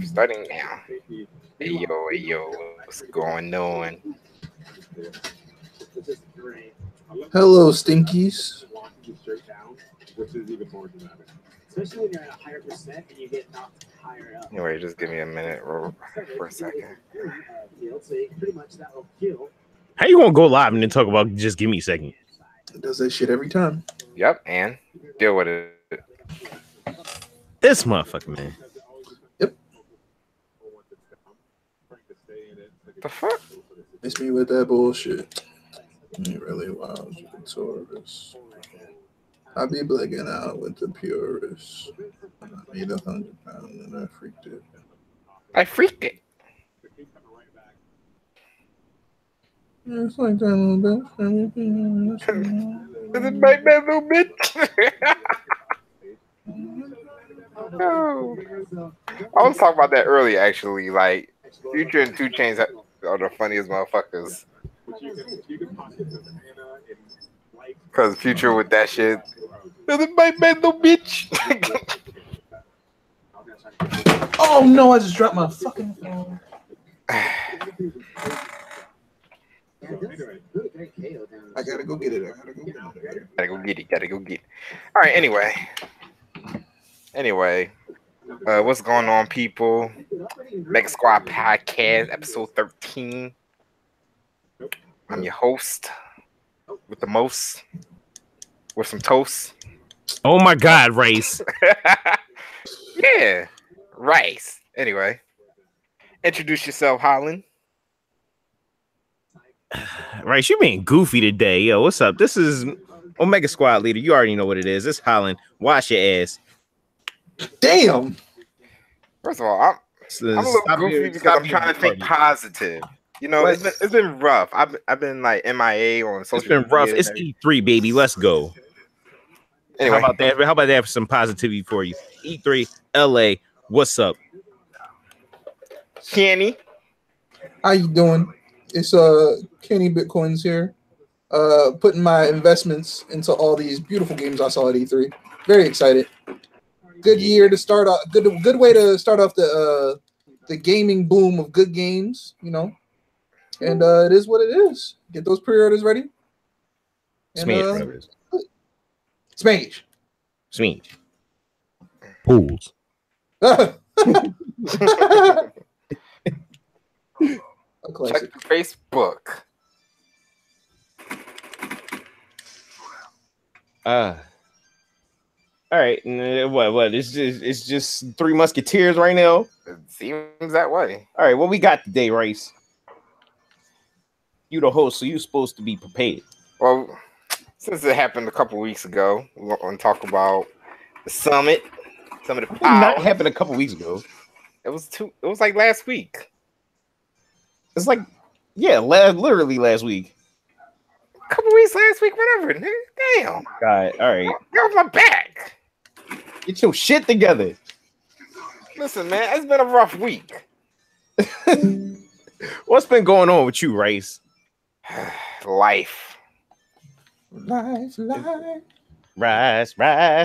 Starting now. Hey yo, what's going on? Hello, Stinkies. Anyway, just give me a minute for a second. How you gonna go live and then talk about just give me a second? It does that shit every time. Yep, and deal with it. This motherfucker, man. Yep. The fuck? Miss me with that bullshit. You really wild, you Taurus. I be blacking out with the purists. I made 100 pounds and I freaked it. I freaked it. It's like that little bitch. Is it my bad little bitch? No. I was talking about that earlier, actually. Like, Future and 2 Chainz are the funniest motherfuckers. Because Future with that shit. Is it my bad little bitch? Oh no, I just dropped my fucking phone. I gotta go get it. Gotta go get it. All right, anyway, what's going on, people? OmegaSquad podcast, episode 13. I'm your host with the most, with some toast. Oh my God, Rice. Yeah, Rice. Anyway, introduce yourself, Holland. Rice, you being goofy today. Yo, what's up? This is OmegaSquad leader. You already know what it is. It's Holland. Wash your ass. Damn. First of all, I'm a little goofy because I'm trying to think positive. You know, it's been rough. I've been like MIA on social media. It's been rough. It's E3, baby. Let's go. Anyway. How about that? How about that for some positivity for you? E3, LA. What's up? Kenny. How you doing? It's Kenny Bitcoins here. Putting my investments into all these beautiful games I saw at E3. Very excited. Good year to start off. Good way to start off the gaming boom of good games, you know. And it is what it is. Get those pre-orders ready. And, Smash. Pools. Check Facebook. All right. What? It's just Three Musketeers right now. It seems that way. All right. What we got today, Rice? You the host, so you supposed to be prepared. Well, since it happened a couple weeks ago, we're going to talk about the summit. Some of the power. That happened a couple weeks ago. It was like last week. It's like, yeah, literally last week. A couple weeks last week, whatever. Damn. God, all right. Get off my back. Get your shit together. Listen, man, it's been a rough week. What's been going on with you, Rice? Life. Rice.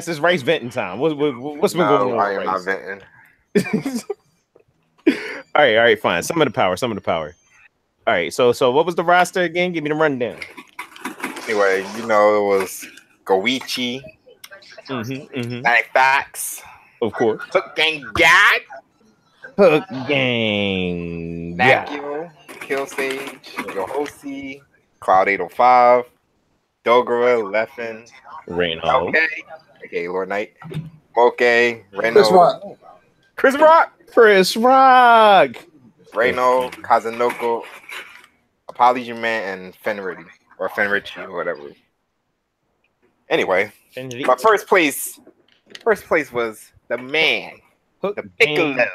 It's Rice venting time. What's been going on? I am not venting. All right, fine. Some of the power. All right, so what was the roster again? Give me the rundown. Anyway, you know, it was Goichi, NaClRice, of course, Hook Gang, NaClRice, Killstage, Yohosi, Cloud 805, Dogura, Leffen, Reno, okay, Lord Knight, Moke, Reno, Chris Rock, Reno, Kazunoko, Apology Man, and Fenrichi or whatever. Anyway, my first place was the man, Hook the Piccolo,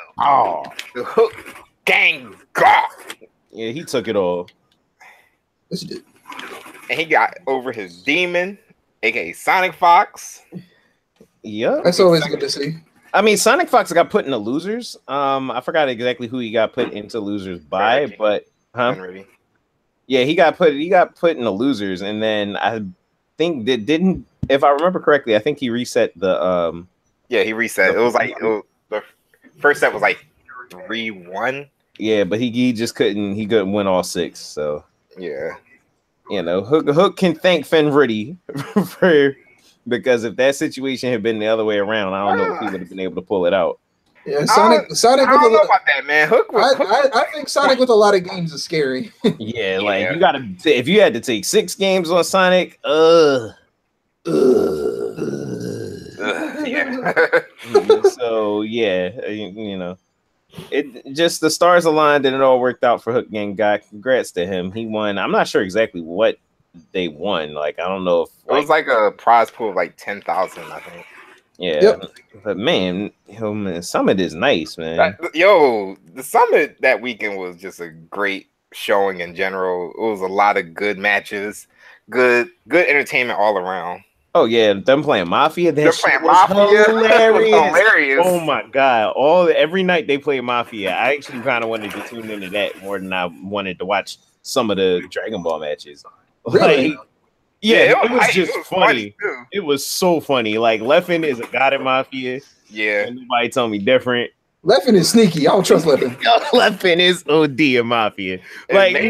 the Hook Gang. Yeah, he took it all. Yes, he did. And he got over his demon, aka Sonic Fox. Yeah, that's always good to see. I mean, Sonic Fox got put in the losers. I forgot exactly who he got put into losers by, but yeah, he got put in the losers, and then I think didn't, if I remember correctly, I think he reset the yeah, he reset. It was like the first set was like 3-1. Yeah, but he just couldn't win all 6. So yeah, Hook can thank Fenritti for, because if that situation had been the other way around, I don't know if he would have been able to pull it out. Yeah, Sonic. I don't know about that, man. I think Sonic with a lot of games is scary. Yeah, like you gotta. If you had to take 6 games on Sonic, yeah. So it just the stars aligned and it all worked out for Hook Gang Guy. Congrats to him. He won. I'm not sure exactly what they won. Like I don't know if it was like a prize pool of like 10,000, I think. Yeah, yep. But man, Summit is nice, man. The Summit that weekend was just a great showing in general. It was a lot of good matches, good entertainment all around. Oh yeah, them playing Mafia. They're playing Mafia. Hilarious. Oh my god! Every night they play Mafia. I actually kind of wanted to tune into that more than I wanted to watch some of the Dragon Ball matches. Really? Like, it was just funny. It was so funny. Like Leffen is a god at Mafia. Yeah, and nobody told me different. Leffen is sneaky. I don't trust Leffen. Leffen is OD in Mafia. Like he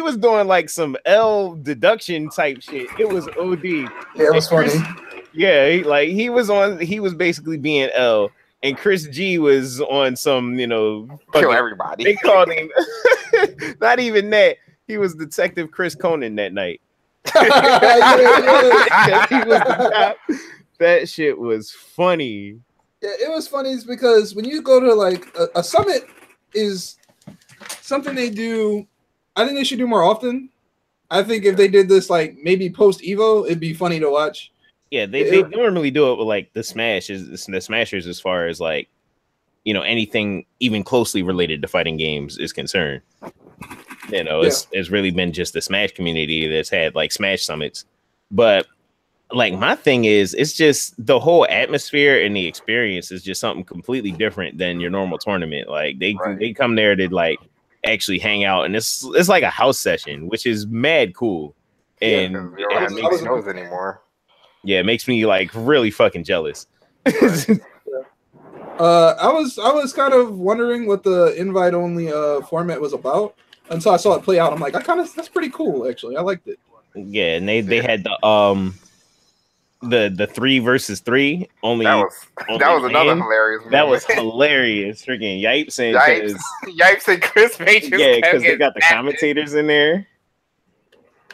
was doing like some L deduction type shit. It was OD. Yeah, it was funny. Yeah, he was basically being L, and Chris G was on some, kill everybody. They called him not even that. He was Detective Chris Conan that night. He was the cop. That shit was funny. Yeah, it was funny is because when you go to like a summit is something they do. I think they should do more often. I think if they did this like maybe post Evo, it'd be funny to watch. Yeah, they normally do it with like the Smashers as far as like anything even closely related to fighting games is concerned. It's really been just the Smash community that's had like Smash summits. But like my thing is, it's just the whole atmosphere and the experience is just something completely different than your normal tournament. Like they come there to like actually hang out, and it's like a house session, which is mad cool. And you don't have shows anymore. Yeah, it makes me like really fucking jealous. I was kind of wondering what the invite only format was about until I saw it play out. I'm like, that's pretty cool actually. I liked it. Yeah, and they had the 3 versus 3 only. That was another hilarious. That was hilarious. Freaking Yipes and Chris Majors. Yeah, because they got the commentators in there.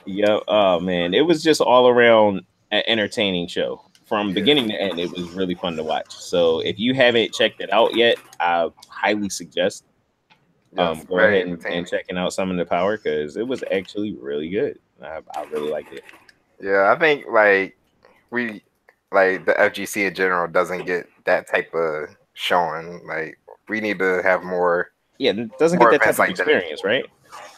Yep. Oh man, it was just all around an entertaining show from beginning to end. It was really fun to watch. So if you haven't checked it out yet, I highly suggest go ahead and checking out some of the power, because it was actually really good. I really liked it. Yeah, I think like the FGC in general doesn't get that type of showing. Like we need to have more. Yeah, it doesn't get that type of experience, right?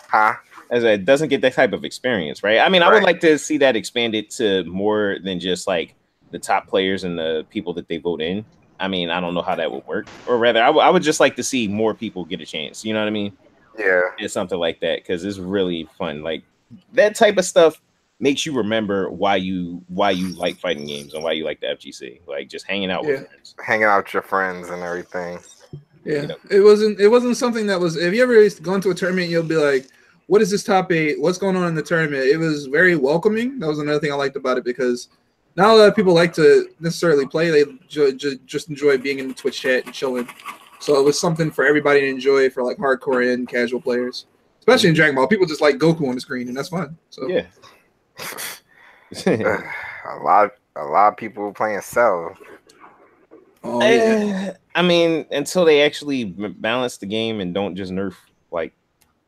Huh? As it doesn't get that type of experience, right? I mean, I would like to see that expanded to more than just like the top players and the people that they vote in. I mean, I don't know how that would work, or rather, I would just like to see more people get a chance. You know what I mean? Yeah, it's something like that, because it's really fun. Like that type of stuff makes you remember why you like fighting games and why you like the FGC. Like just hanging out with friends, hanging out with your friends and everything. Yeah, it wasn't something that was. If you ever gone to a tournament, you'll be like, what is this top 8? What's going on in the tournament? It was very welcoming. That was another thing I liked about it, because not a lot of people like to necessarily play. They just enjoy being in the Twitch chat and chilling. So it was something for everybody to enjoy for like hardcore and casual players, especially in Dragon Ball. People just like Goku on the screen, and that's fun. So yeah, a lot of people playing Cell. Oh yeah. I mean, until they actually balance the game and don't just nerf like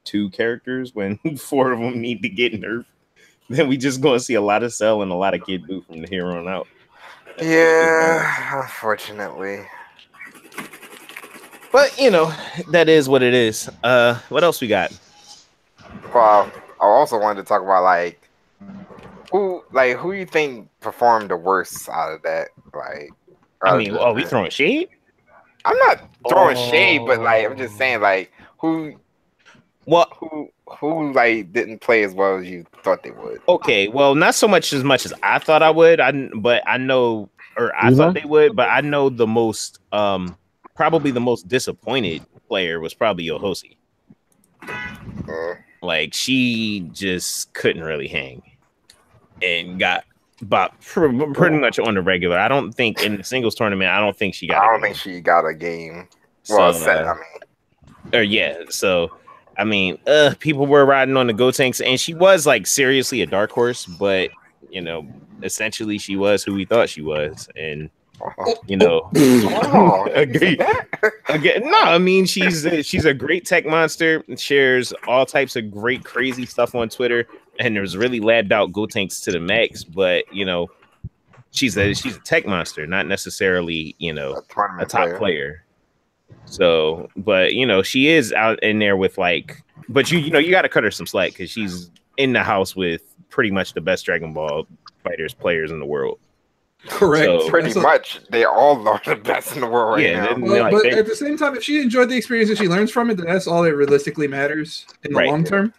2 characters when 4 of them need to get nerfed, then we just going to see a lot of Cell and a lot of Kid Buu from here on out. Yeah, unfortunately. But that is what it is. What else we got? Well, I also wanted to talk about like who you think performed the worst out of that. Like, I mean, we throwing shade? I'm not throwing shade, but like I'm just saying like who like didn't play as well as you thought they would. Okay, well, not so much as I thought I would. I thought they would, but I know the most probably the most disappointed player was probably Yohosi. Like, she just couldn't really hang and got about pretty much on the regular. I don't think in the singles tournament, I don't think she got a game. Well, set, I mean. So, I mean, people were riding on the Gotenks, and she was, like, seriously a dark horse, but, you know, essentially she was who we thought she was. And, you know, I mean, she's a great tech monster, shares all types of great, crazy stuff on Twitter, and there's really labbed out Gotenks to the max, but, you know, she's a tech monster, not necessarily, you know, a top player. So, but, you know, she is out in there with, like, but you know, you got to cut her some slack because she's in the house with pretty much the best Dragon Ball FighterZ players in the world. Correct. So, pretty much, they all are the best in the world right now. But at the same time, if she enjoyed the experience and she learns from it, then that's all that realistically matters in the long term.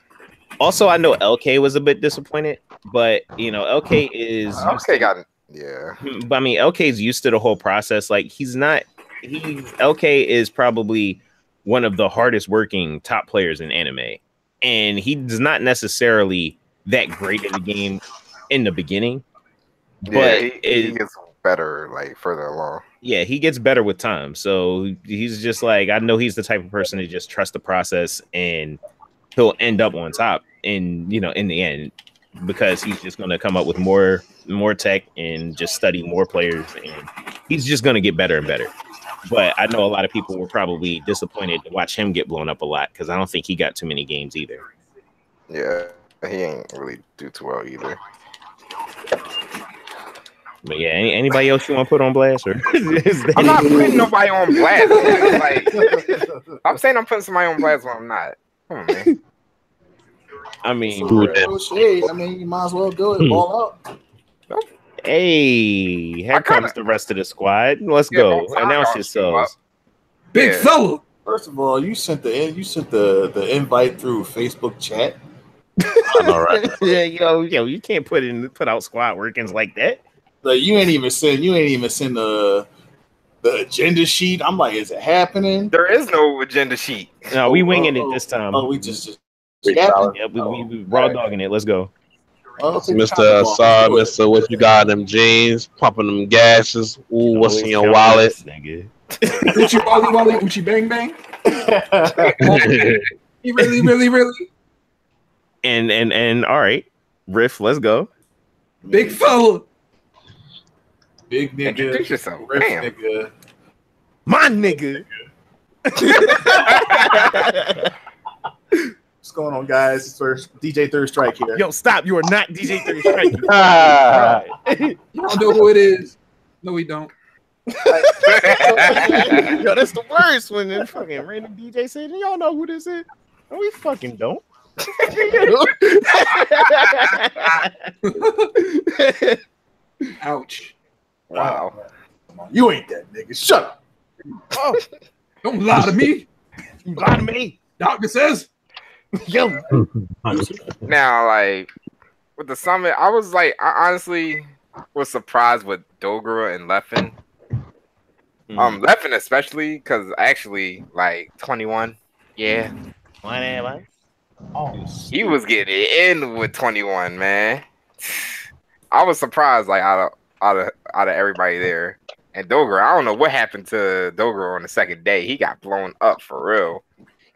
Also, I know LK was a bit disappointed, but, you know, LK is... But I mean, LK's used to the whole process. Like, LK is probably one of the hardest working top players in anime. And he's not necessarily that great in the game in the beginning. But he gets better, like, further along. Yeah, he gets better with time. So he's just like, I know he's the type of person to just trust the process, and he'll end up on top in the end, because he's just going to come up with more tech and just study more players, and he's just going to get better and better. But I know a lot of people were probably disappointed to watch him get blown up a lot, because I don't think he got too many games either. Yeah, he ain't really do too well either. But yeah, anybody else you want to put on blast? Or I'm not putting nobody on blast. Like, I'm saying I'm putting somebody on blast when I'm not. Come on, man. I mean, you might as well go and ball out. Hey, here comes the rest of the squad. Let's go. Announce yourselves. Big fella. First of all, you sent the invite through Facebook chat. All right. yo, you can't put out squad workings like that. Like, you ain't even send the agenda sheet. I'm like, is it happening? There is no agenda sheet. No, we winging it this time. Oh, we just yeah, we raw dogging it. Let's go. Mr. Assad, Mr. What you got? Them jeans, pumping them gases. Ooh, what's in your wallet? Uchi Wally, Uchi Bang Bang. Really. And all right, Riff, let's go. Big fella. Big nigga. Introduce yourself. Riff Damn. nigga. My nigga. What's going on, guys? It's first DJ Third Strike here. Yo, stop. You are not DJ Third Strike. You don't know who it is. No, we don't. Yo, that's the worst when the fucking random DJ said, y'all know who this is. No, we fucking don't. Ouch. Wow. You ain't that nigga. Shut up. Oh, don't lie to me. You lie to me. Doctor says. Yo. Now, like, with the summit, I honestly was surprised with Dogura and Leffen. Leffen especially, because actually, like, 21. Yeah. Whatever. Oh, he was getting in with 21, man. I was surprised, like, out of everybody there. And Dogura, I don't know what happened to Dogura on the second day. He got blown up for real.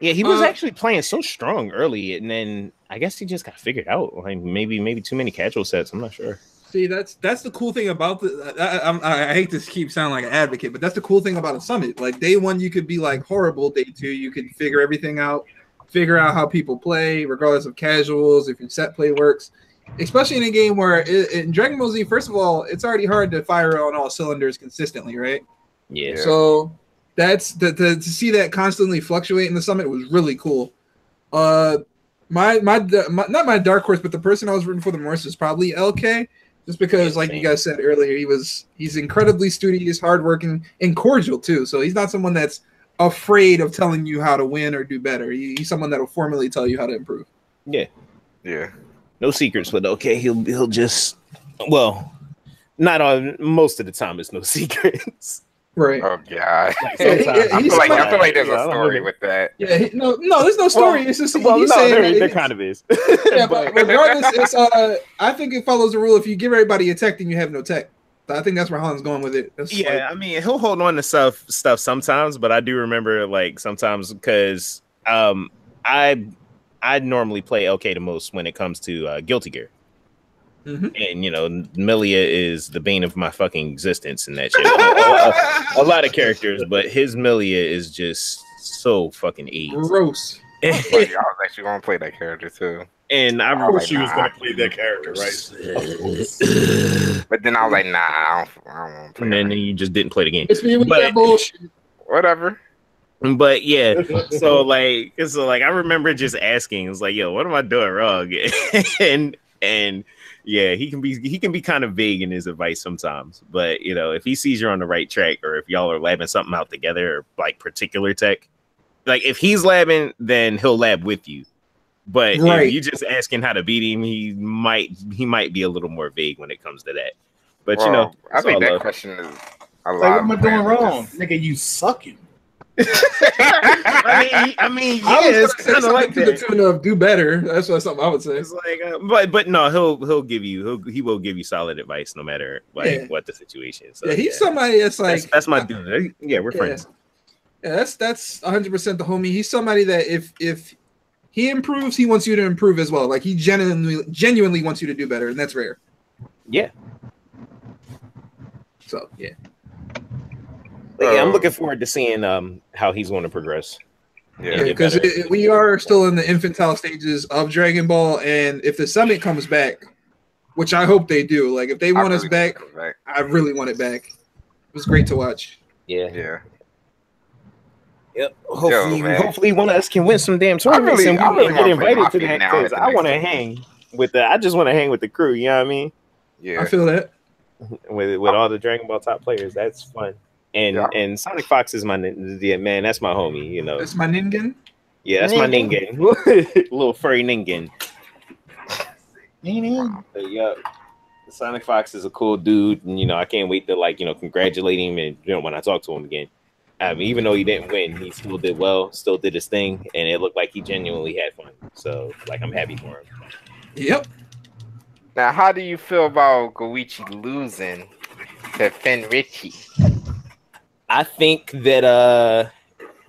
Yeah, he was actually playing so strong early, and then I guess he just got figured out. Like maybe too many casual sets. I'm not sure. See, that's the cool thing about I hate to keep sounding like an advocate, but that's the cool thing about a summit. Like, day one, you could be like horrible. Day two, you could figure everything out, figure out how people play, regardless of casuals, if your set play works. Especially in a game where in Dragon Ball Z, first of all, it's already hard to fire on all cylinders consistently, right? Yeah. So that's to see that constantly fluctuate in the summit was really cool. Not my dark horse, but the person I was rooting for the most is probably LK, just because, like you guys said earlier, he's incredibly studious, hardworking, and cordial too. So he's not someone that's afraid of telling you how to win or do better. He's someone that will formally tell you how to improve. Yeah. Yeah. No secrets, but okay, he'll just, well, not on most of the time. It's no secrets. Right. Oh god. Yeah, I feel like there's a story with that. Yeah, no, there's no story. It's just he's saying there kind of is. Yeah, but regardless, it's I think it follows the rule. If you give everybody a tech, then you have no tech. So I think that's where Holland's going with it. I mean, he'll hold on to stuff sometimes, but I do remember like sometimes because I normally play LK the most when it comes to Guilty Gear. And you know, Milia is the bane of my fucking existence in that shit. A lot of characters, but his Milia is just so fucking AIDS. Gross. I was actually gonna play that character too. And I remember she was gonna play that character, right? But then I was like, nah, I don't want to play. And then you just didn't play the game. It's me with that bullshit. Whatever. But yeah, so like I remember just asking, it's like, yo, what am I doing wrong? and yeah, he can be kind of vague in his advice sometimes. But you know, if he sees you're on the right track, or if y'all are labbing something out together, or like particular tech, like if he's labbing, then he'll lab with you. But if you just asking how to beat him, he might be a little more vague when it comes to that. But you know, I think that question is a lot. What am I doing wrong, nigga? You sucking. I mean, yeah, it's kind of like to the tune of do better. That's something I would say. It's like, but no, he will give you solid advice no matter what the situation is. So, yeah, he's somebody that's like that's my dude. Yeah, we're friends. Yeah, that's 100% the homie. He's somebody that if he improves, he wants you to improve as well. Like he genuinely wants you to do better, and that's rare. Yeah. So yeah. But yeah, I'm looking forward to seeing how he's going to progress. Yeah, because we are still in the infantile stages of Dragon Ball, and if the Summit comes back, which I hope they do, like if they want us back, I really want it back. It was great to watch. Yeah. Yep. Hopefully one of us can win some damn tournaments and we can get invited to that, because I want to hang with I just want to hang with the crew. You know what I mean? Yeah, I feel that. With all the Dragon Ball top players, that's fun. And Sonic Fox is man. That's my homie. You know, that's my Ningen. Yeah, that's my Ningen. Little furry Ningen. Yeah, Sonic Fox is a cool dude, and you know, I can't wait to congratulate him, and when I talk to him again. Even though he didn't win, he still did well, still did his thing, and it looked like he genuinely had fun. So, I'm happy for him. Yep. Now, how do you feel about Goichi losing to Fenrichi? I think that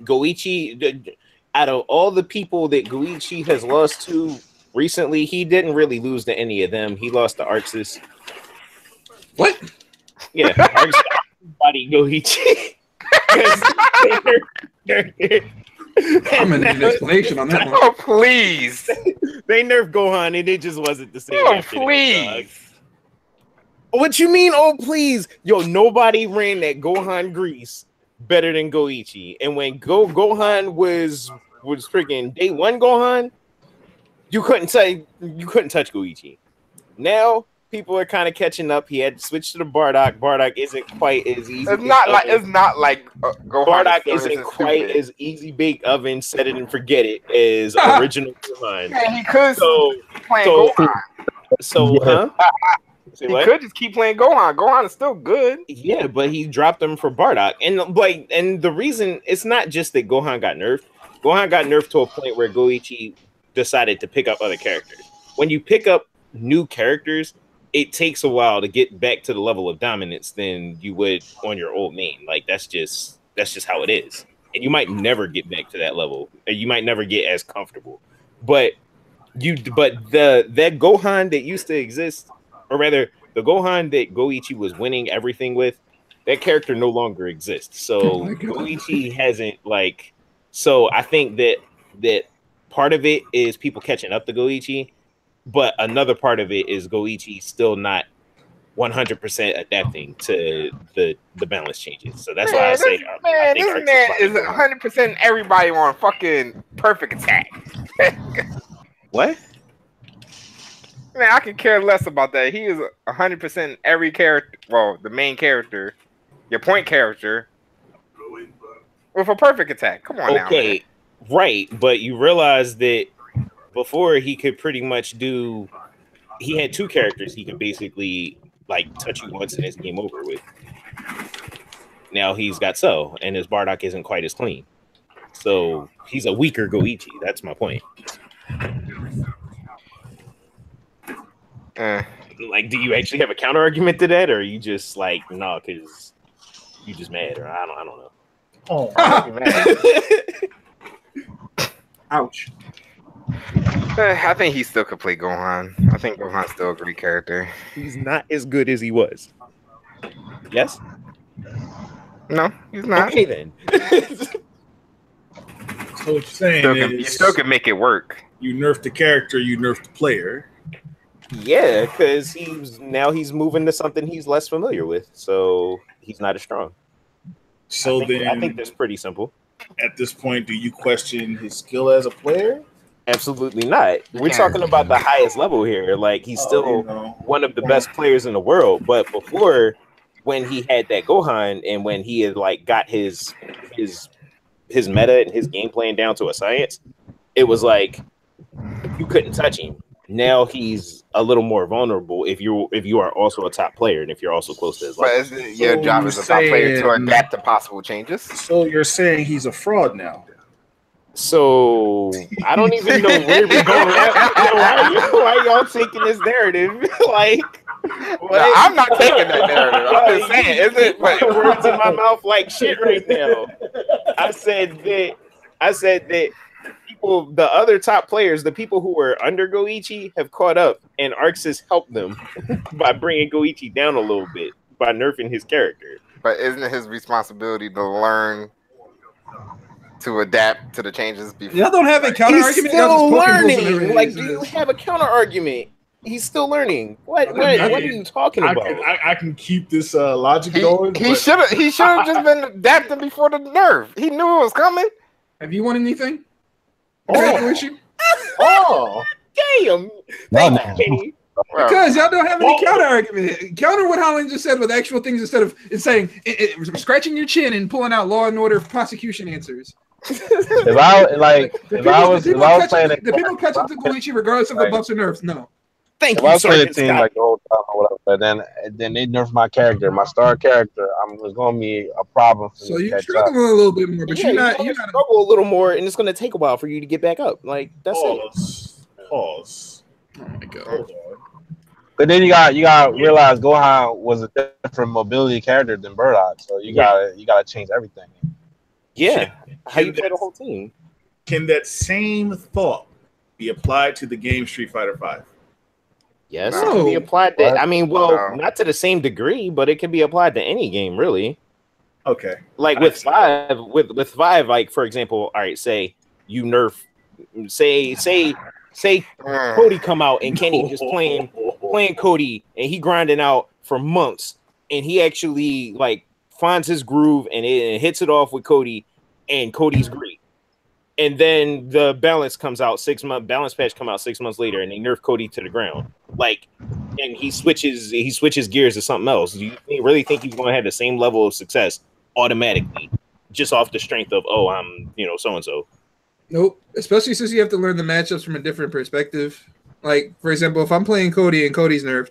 Goichi, out of all the people that Goichi has lost to recently, he didn't really lose to any of them. He lost to Arxis. What? Yeah, Arxis body Goichi. I'm in an explanation on that one. Oh, please. They nerfed Gohan and it just wasn't the same. Oh, please. What you mean, oh, please? Yo, nobody ran that Gohan grease better than Goichi. And when Gohan was freaking day one Gohan, you couldn't touch Goichi. Now people are kind of catching up. He had to switch to the Bardock. Bardock isn't quite as easy. It's not like Gohan. Bardock isn't quite as easy bake oven, set it and forget it as original Gohan. Yeah, he could keep playing Gohan. He could just keep playing Gohan. Gohan is still good. Yeah, but he dropped him for Bardock. And the reason it's not just that Gohan got nerfed. Gohan got nerfed to a point where Goichi decided to pick up other characters. When you pick up new characters, it takes a while to get back to the level of dominance than you would on your old main. Like that's just how it is. And you might never get back to that level. And you might never get as comfortable. But that Gohan that used to exist, or rather the Gohan that Goichi was winning everything with, that character no longer exists. So Goichi hasn't so I think that part of it is people catching up to Goichi. But another part of it is Goichi still not 100% adapting to the balance changes. So that's why I say, this man is 100% everybody on fucking perfect attack. What? Man, I could care less about that. He is 100% every character. Well, the main character, your point character, with a perfect attack. Come on now. Okay, right. But you realize that before he could pretty much he had two characters he could basically touch you once and it's game over with. Now he's got Cell, and his Bardock isn't quite as clean. So he's a weaker Goichi. That's my point. Like, do you actually have a counter argument to that, or are you just like, no, because you just mad, or I don't know. Oh, Ouch. I think he still could play Gohan. I think Gohan's still a great character. He's not as good as he was. Yes? No, he's not. Okay, then. So what you're saying You still can make it work. You nerf the character, you nerf the player. Yeah, because he's moving to something he's less familiar with, so he's not as strong. So I think that's pretty simple. At this point, do you question his skill as a player? Absolutely not. We're talking about the highest level here. Like, he's still one of the best players in the world. But before, when he had that Gohan and when he had like got his meta and his game plan down to a science, it was like you couldn't touch him. Now he's a little more vulnerable if you are also a top player and if you're also close to his level. But your job as a top player to adapt to possible changes. So you're saying he's a fraud now? So I don't even know where we're going. Why y'all taking this narrative? Like, no, I'm not taking that narrative. I'm just saying, is it? But words in my mouth like shit right now. I said that people, the other top players, the people who were under Goichi, have caught up, and Arcs has helped them by bringing Goichi down a little bit by nerfing his character. But isn't it his responsibility to learn to adapt to the changes before? Y'all don't have a counter argument. He's still learning. Like, do you have a counter argument? He's still learning. What are you talking about? I can keep this logic going. He should have just been adapting before the nerf. He knew it was coming. Have you won anything? Oh, damn! Because y'all don't have any counter argument. Counter what Holland just said with actual things instead of saying scratching your chin and pulling out Law and Order prosecution answers. If I was playing, the people catch up to Goichi regardless of the buffs or nerfs. No. Thank if you, I was playing a Sergeant team Scott. like the whole time or whatever, then they nerf my character, my star character. It's going to be a problem for So me to you're catch struggling a little bit more, but you're not struggle a little more, and it's going to take a while for you to get back up. Like, that's Pause. Oh my god. But then you got realize Gohan was a different mobility character than Bardock, so you gotta change everything. Yeah, how you play the whole team? Can that same thought be applied to the game Street Fighter V? Yes, it can be applied to. I mean, not to the same degree, but it can be applied to any game, really. Okay. Like with five, like for example, all right, say you nerf, say Cody come out and Kenny just playing Cody and he grinding out for months and he actually like finds his groove and it hits it off with Cody and Cody's great. And then the balance comes out balance patch come out 6 months later and they nerf Cody to the ground. Like, and he switches gears to something else. Do you really think he's going to have the same level of success automatically just off the strength of, I'm, so-and-so? Nope. Especially since you have to learn the matchups from a different perspective. Like, for example, if I'm playing Cody and Cody's nerfed,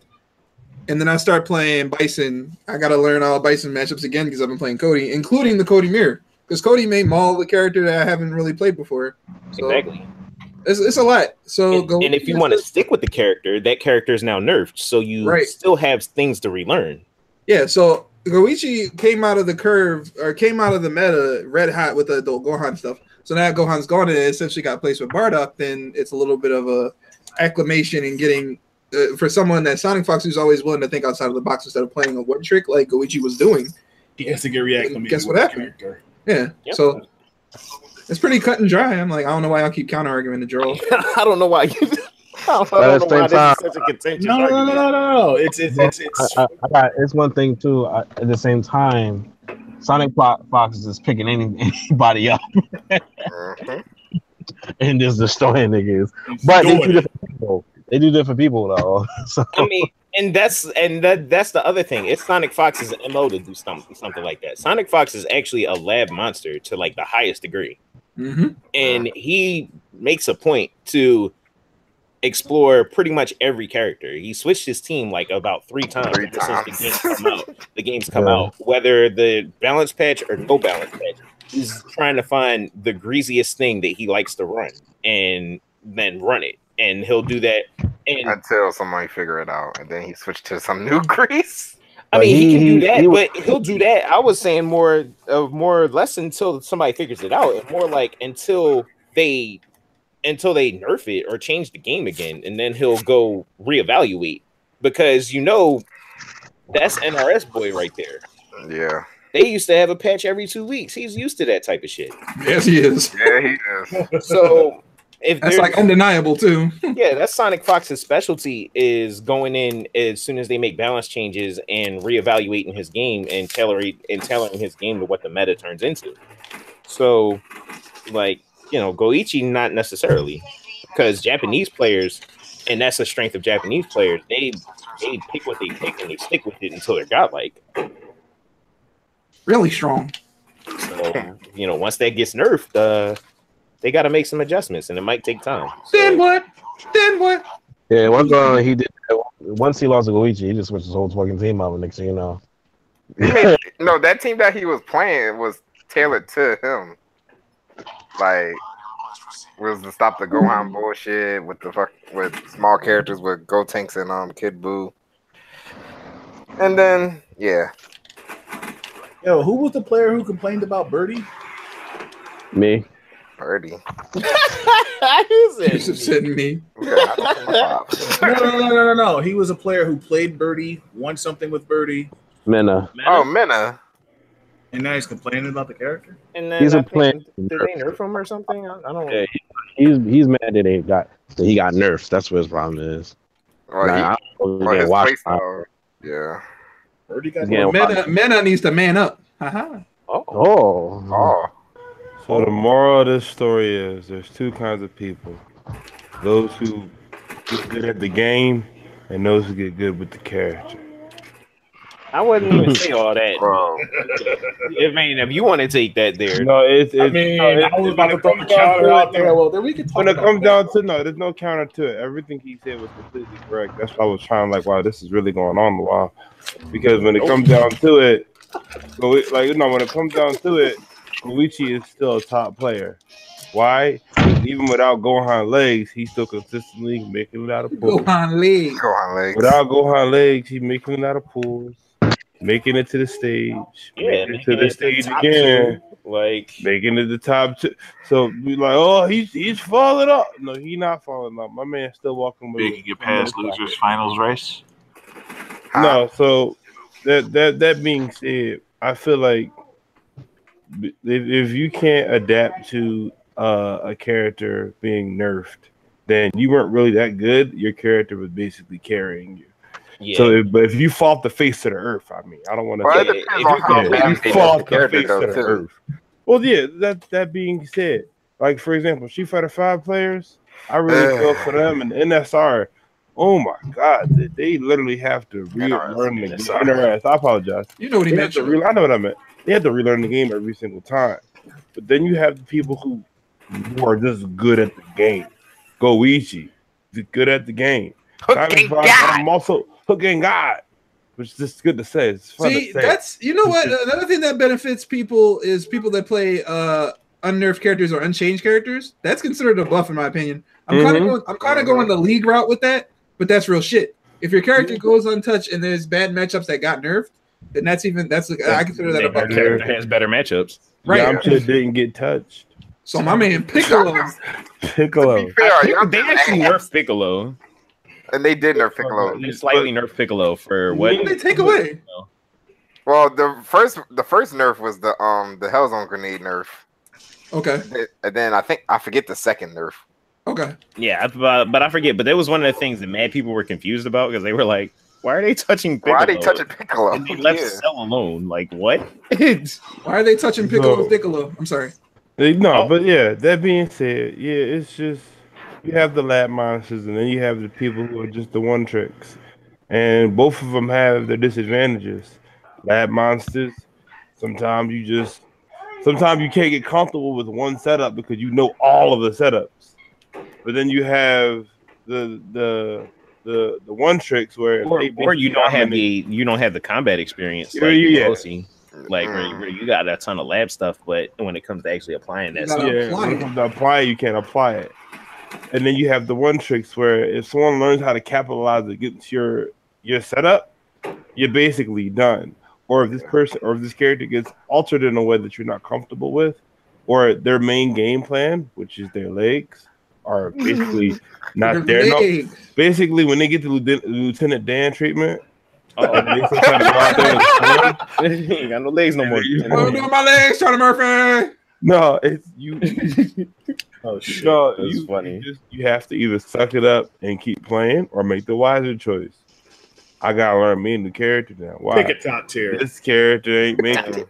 and then I start playing Bison, I got to learn all Bison matchups again because I've been playing Cody, including the Cody mirror. Because Cody may maul the character that I haven't really played before. So exactly. It's a lot. So and if you want to stick with the character, that character is now nerfed. So you still have things to relearn. Yeah, so Goichi came out of the curve, or came out of the meta red hot with the adult Gohan stuff. So now Gohan's gone and it essentially got placed with Bardock, then it's a little bit of a acclimation in getting, for someone that Sonic Fox who's always willing to think outside of the box instead of playing a one trick like Goichi was doing. He has to get reacclimated. Guess what happened? Yeah, yep. So it's pretty cut and dry. I'm like, I don't know why y'all keep counter arguing the draw. I don't know why you. I don't know why this is such a contentious argument. No. It's one thing too. At the same time, Sonic Fox is just picking anybody up and just destroying niggas. But they do different people. They do different people though. So. I mean, and that's the other thing. It's Sonic Fox's MO to do something like that. Sonic Fox is actually a lab monster to like the highest degree, and he makes a point to explore pretty much every character. He switched his team like about 3 times since the games come out, whether the balance patch or no balance patch. He's trying to find the greasiest thing that he likes to run and then run it. And he'll do that until somebody figure it out, and then he switched to some new grease. I mean, he can do that, but he'll do that. I was saying more or less until somebody figures it out, and more like until they nerf it or change the game again, and then he'll go reevaluate, because that's NRS boy right there. Yeah. They used to have a patch every 2 weeks. He's used to that type of shit. Yes, he is. Yeah, he is. So if that's like undeniable too. Yeah, that's Sonic Fox's specialty, is going in as soon as they make balance changes and reevaluating his game and tailoring his game to what the meta turns into. So, like, Goichi, not necessarily, because Japanese players, and that's the strength of Japanese players, they pick what they pick and they stick with it until they're godlike. Really strong. So, once that gets nerfed, they got to make some adjustments, and it might take time. So, Then what? Yeah, he did. Once he lost to Goichi, he just switched his whole fucking team out. Next thing you know, no, that team that he was playing was tailored to him. Like, was to stop the Gohan bullshit with small characters with Gotenks and Kid Buu. And then Yo, who was the player who complained about Birdie? Me. Birdie. You said me. No. He was a player who played Birdie, won something with Birdie. Mena. Oh, Mena. And now he's complaining about the character. And then he's a player. Did they nerf him or something? I don't know. Yeah, he's mad that he got nerfed. That's what his problem is. His playstyle. Yeah. Birdie got Mena needs to man up. Oh. So the moral of this story is there's 2 kinds of people. Those who get good at the game and those who get good with the character. I wouldn't even say all that. If you want to take that there. No, I was about to throw the counter out there. Well, then we can talk when it comes down to there's no counter to it. Everything he said was completely correct. That's why I was trying wow, this is really going on a while. Because when it comes down to it, when it comes down to it, Koichi is still a top player. Why? Even without Gohan legs, he's still consistently making it out of pools. Gohan legs. Without Gohan legs, he's making it out of pools. Making it to the stage. Making it to the stage again. Making it the top 2. So we he's falling off. No, he's not falling off. My man's still walking with. He can get past losers finals race. No, so that being said, I feel like if you can't adapt to a character being nerfed, then you weren't really that good. Your character was basically carrying you. Yeah. So, if you fall off the face of the earth, I don't want to say if you fall off the face of the earth. Well, yeah. That being said, like for example, Street Fighter 5 players, I really feel for them, and NSR. Oh my God, they literally have to relearn the game. NRS, I apologize. You know what he meant. I know what I meant. They have to relearn the game every single time. But then you have the people who are just good at the game. Goichi, good at the game. I'm also hooking God, which is just good to say. It's fun to say. That's what another thing that benefits people is people that play unnerfed characters or unchanged characters. That's considered a buff in my opinion. I'm kind of going the league route with that, but that's real shit. If your character goes untouched and there's bad matchups that got nerfed, then I consider that a buff. Character has better matchups. Right. Yamcha didn't get touched. So my man Piccolo. They actually nerfed Piccolo. And they did nerf Piccolo. They slightly nerfed Piccolo for what? What did they take away? Well, the first nerf was the Hellzone grenade nerf. Okay. And then I forget the second nerf. Okay. Yeah, but I forget. But that was one of the things that mad people were confused about because they were like, "Why are they touching Piccolo? Why are they touching Piccolo? And they left Cell alone. Like what? Why are they touching Piccolo? I'm sorry. But yeah. That being said, yeah, it's just you have the lab monsters and then you have the people who are just the one tricks, and both of them have their disadvantages. Lab monsters, sometimes you can't get comfortable with one setup because you know all of the setups. But then you have the one tricks where or you don't have the combat experience like Yossi, like where you got a ton of lab stuff, but when it comes to actually applying that stuff, when it comes to apply it, you can't apply it. And then you have the one tricks where if someone learns how to capitalize against your setup, you're basically done. Or if this character gets altered in a way that you're not comfortable with, or their main game plan, which is their legs, are basically not there. No, basically when they get to Lieutenant Dan treatment, they sometimes go out there and ain't got no legs no more. I'm doing my legs, Charlie Murphy. No, it's you. Oh shit! No, that's funny. You have to either suck it up and keep playing, or make the wiser choice. I gotta learn me a new character now. Why? Pick a top tier. This character ain't making.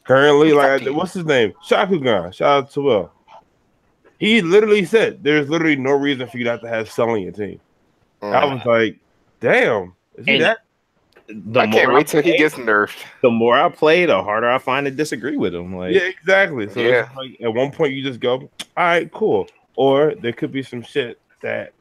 Currently, like what's his name? Shakugan. Shout out to Will. He literally said there's literally no reason for you not to have Cell on your team. I was like, damn. Is he that? I can't wait till he gets nerfed. The more I play, the harder I find to disagree with him. Like, yeah, exactly. So it's like, at one point you just go, all right, cool. Or there could be some shit that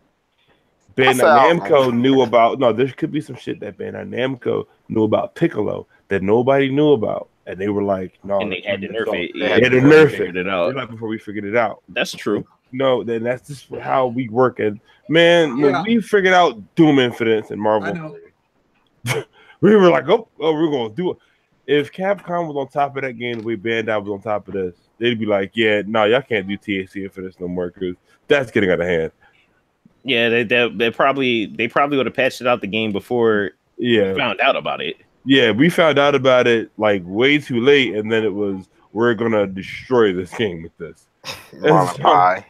Bandai Namco knew about. No, there could be some shit that Bandai Namco knew about Piccolo that nobody knew about. And they were like, no. And they had to nerf it. They had to nerf it out. Like before we figured it out. That's true. No, then that's just how we work. And man, when we figured out Doom Infinite and Marvel, we were like, oh, we're going to do it. If Capcom was on top of that game the way Bandai was on top of this, they'd be like, yeah, no, y'all can't do THC Infinite no more because that's getting out of hand. Yeah, they probably would have patched it out the game before we found out about it. Yeah, we found out about it like way too late, and then it was, we're going to destroy this game with this. Marlon Pie.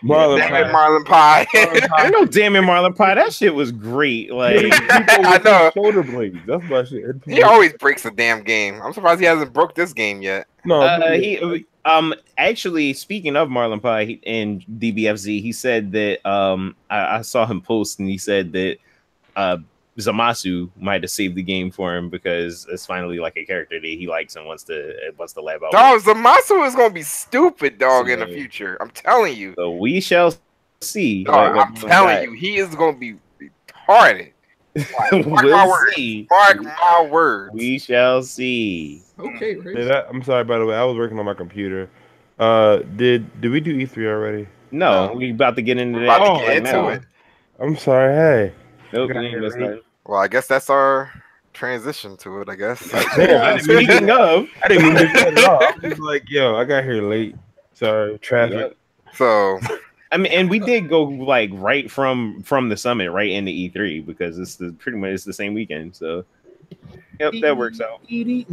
Marlon Pie. Ain't no damn it, Marlon Pie. That shit was great. Like I know. Shoulder blades. That's my shit. He always breaks the damn game. I'm surprised he hasn't broke this game yet. No, he actually, speaking of Marlon Pie in DBFZ, he said that I saw him post and he said that Zamasu might have saved the game for him because it's finally like a character that he likes and wants to lab out. Dog, Zamasu is gonna be stupid, dog, in the future. I'm telling you. So we shall see. Dog, I'm telling you, he is gonna be retarded. Mark my words. Mark my words. We shall see. Okay, I'm sorry, by the way, I was working on my computer. Did we do E3 already? No, we about to get into that. I'm sorry. Hey. Nope, well, I guess that's our transition to it, I guess. Speaking of, I didn't even get it off. I was like, yo, I got here late. Sorry, traffic. So, I mean, and we did go like right from the summit right into E3 because it's pretty much the same weekend. So, yep, that works out. Wait,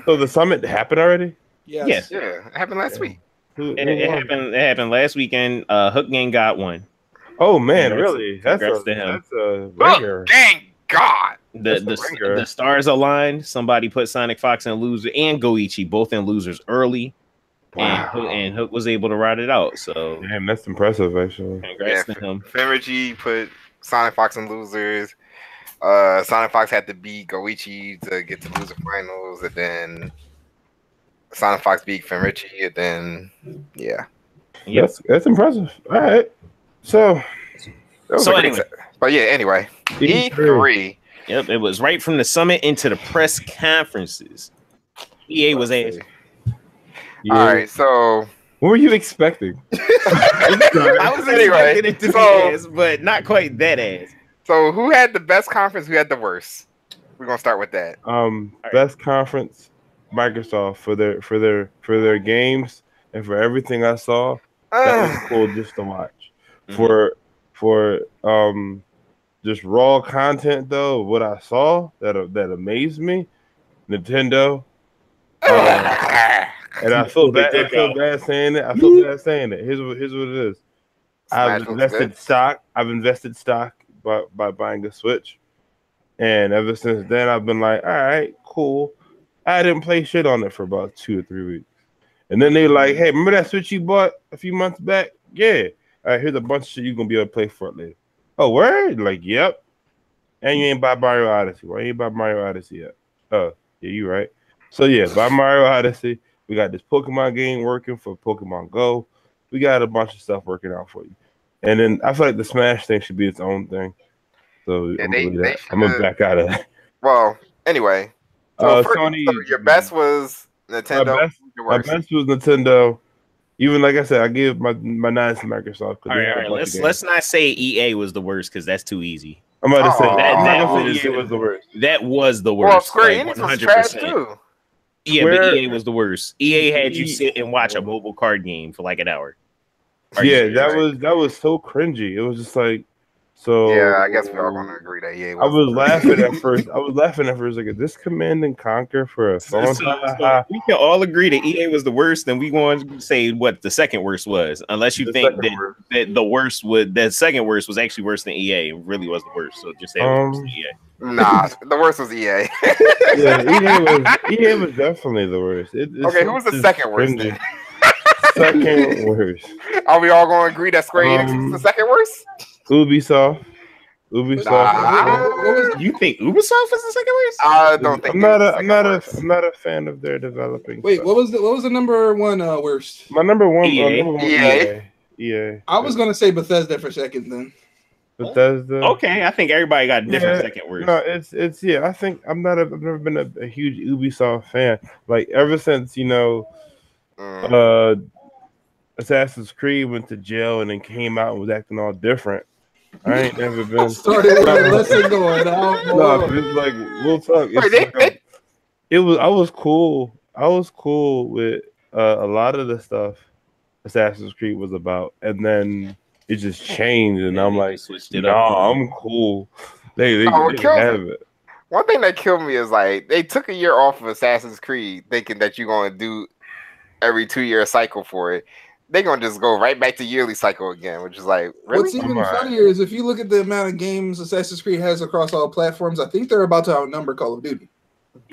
so the summit happened already? Yes. Yeah, it happened last week. And it happened last weekend. Hook Gang got one. Oh man, really? That's to him. That's a ringer. Thank God. The stars aligned. Somebody put Sonic Fox in loser and Goichi both in losers early. Wow. And Hook was able to ride it out. So damn, that's impressive actually. Congrats to him. Fenrichi put Sonic Fox in losers. Sonic Fox had to beat Goichi to get to loser finals, and then Sonic Fox beat Fenrichi, and then that's impressive. All right. So anyway. But yeah, anyway. E3. Yep, it was right from the summit into the press conferences. EA was ass. Yeah. All right, so what were you expecting? I was expecting it to be ass, but not quite that ass. So who had the best conference? Who had the worst? We're gonna start with that. Best conference, Microsoft for their games and for everything I saw. That was cool just to watch. For just raw content though, what I saw that amazed me, Nintendo. And I feel bad. I feel bad saying it. Here's what it is. I've invested stock by buying a Switch, and ever since then I've been like, all right, cool. I didn't play shit on it for about 2 or 3 weeks, and then they're like, hey, remember that Switch you bought a few months back? Yeah. All right, here's a bunch of shit you're gonna be able to play for it later. Oh, word? Like, yep. And you ain't buy Mario Odyssey. Why you ain't buy Mario Odyssey yet? Oh, yeah, you right. So yeah, buy Mario Odyssey. We got this Pokemon game working for Pokemon Go. We got a bunch of stuff working out for you. And then I feel like the Smash thing should be its own thing. So Yeah, I'm gonna back out of that. Well, anyway. So, Sony. So your best was Nintendo. My best was Nintendo. Even like I said, I give my nines to Microsoft. All right. Let's not say EA was the worst because that's too easy. I'm about to say that was the worst. That was the worst. Well, Square Enix was trash too. Yeah, but EA was the worst. EA had you sit and watch a mobile card game for like an hour. That was so cringy. It was just like so. Yeah, I guess we're all gonna agree that EA. I was laughing at first. Like, is this Command and Conquer for a phone? So we can all agree that EA was the worst. Then we going to say what the second worst was, unless you think that the second worst was actually worse than EA. It really was the worst. So just say it was worse than EA. Nah, the worst was EA. Yeah, EA was definitely the worst. Okay, who was the second worst then? Second worst. Are we all going to agree that Square Enix was the second worst? Ubisoft. You think Ubisoft was the second worst? I don't think. I'm not a fan of their developing. Wait, stuff. what was the number one worst? My number one. EA. I was gonna say Bethesda for second then. Bethesda. Okay, I think everybody got a different second worst. No, it's I think I've never been a huge Ubisoft fan. Like ever since Assassin's Creed went to jail and then came out and was acting all different. I ain't never been started listen going out. No, it's like we'll talk. I was cool. I was cool with a lot of the stuff Assassin's Creed was about, and then it just changed, and I'm like, I'm cool. They have it. One thing that killed me is like they took a year off of Assassin's Creed, thinking that you're going to do every 2-year cycle for it. They're going to just go right back to yearly cycle again, which is like, really? What's even funnier is if you look at the amount of games Assassin's Creed has across all platforms, I think they're about to outnumber Call of Duty.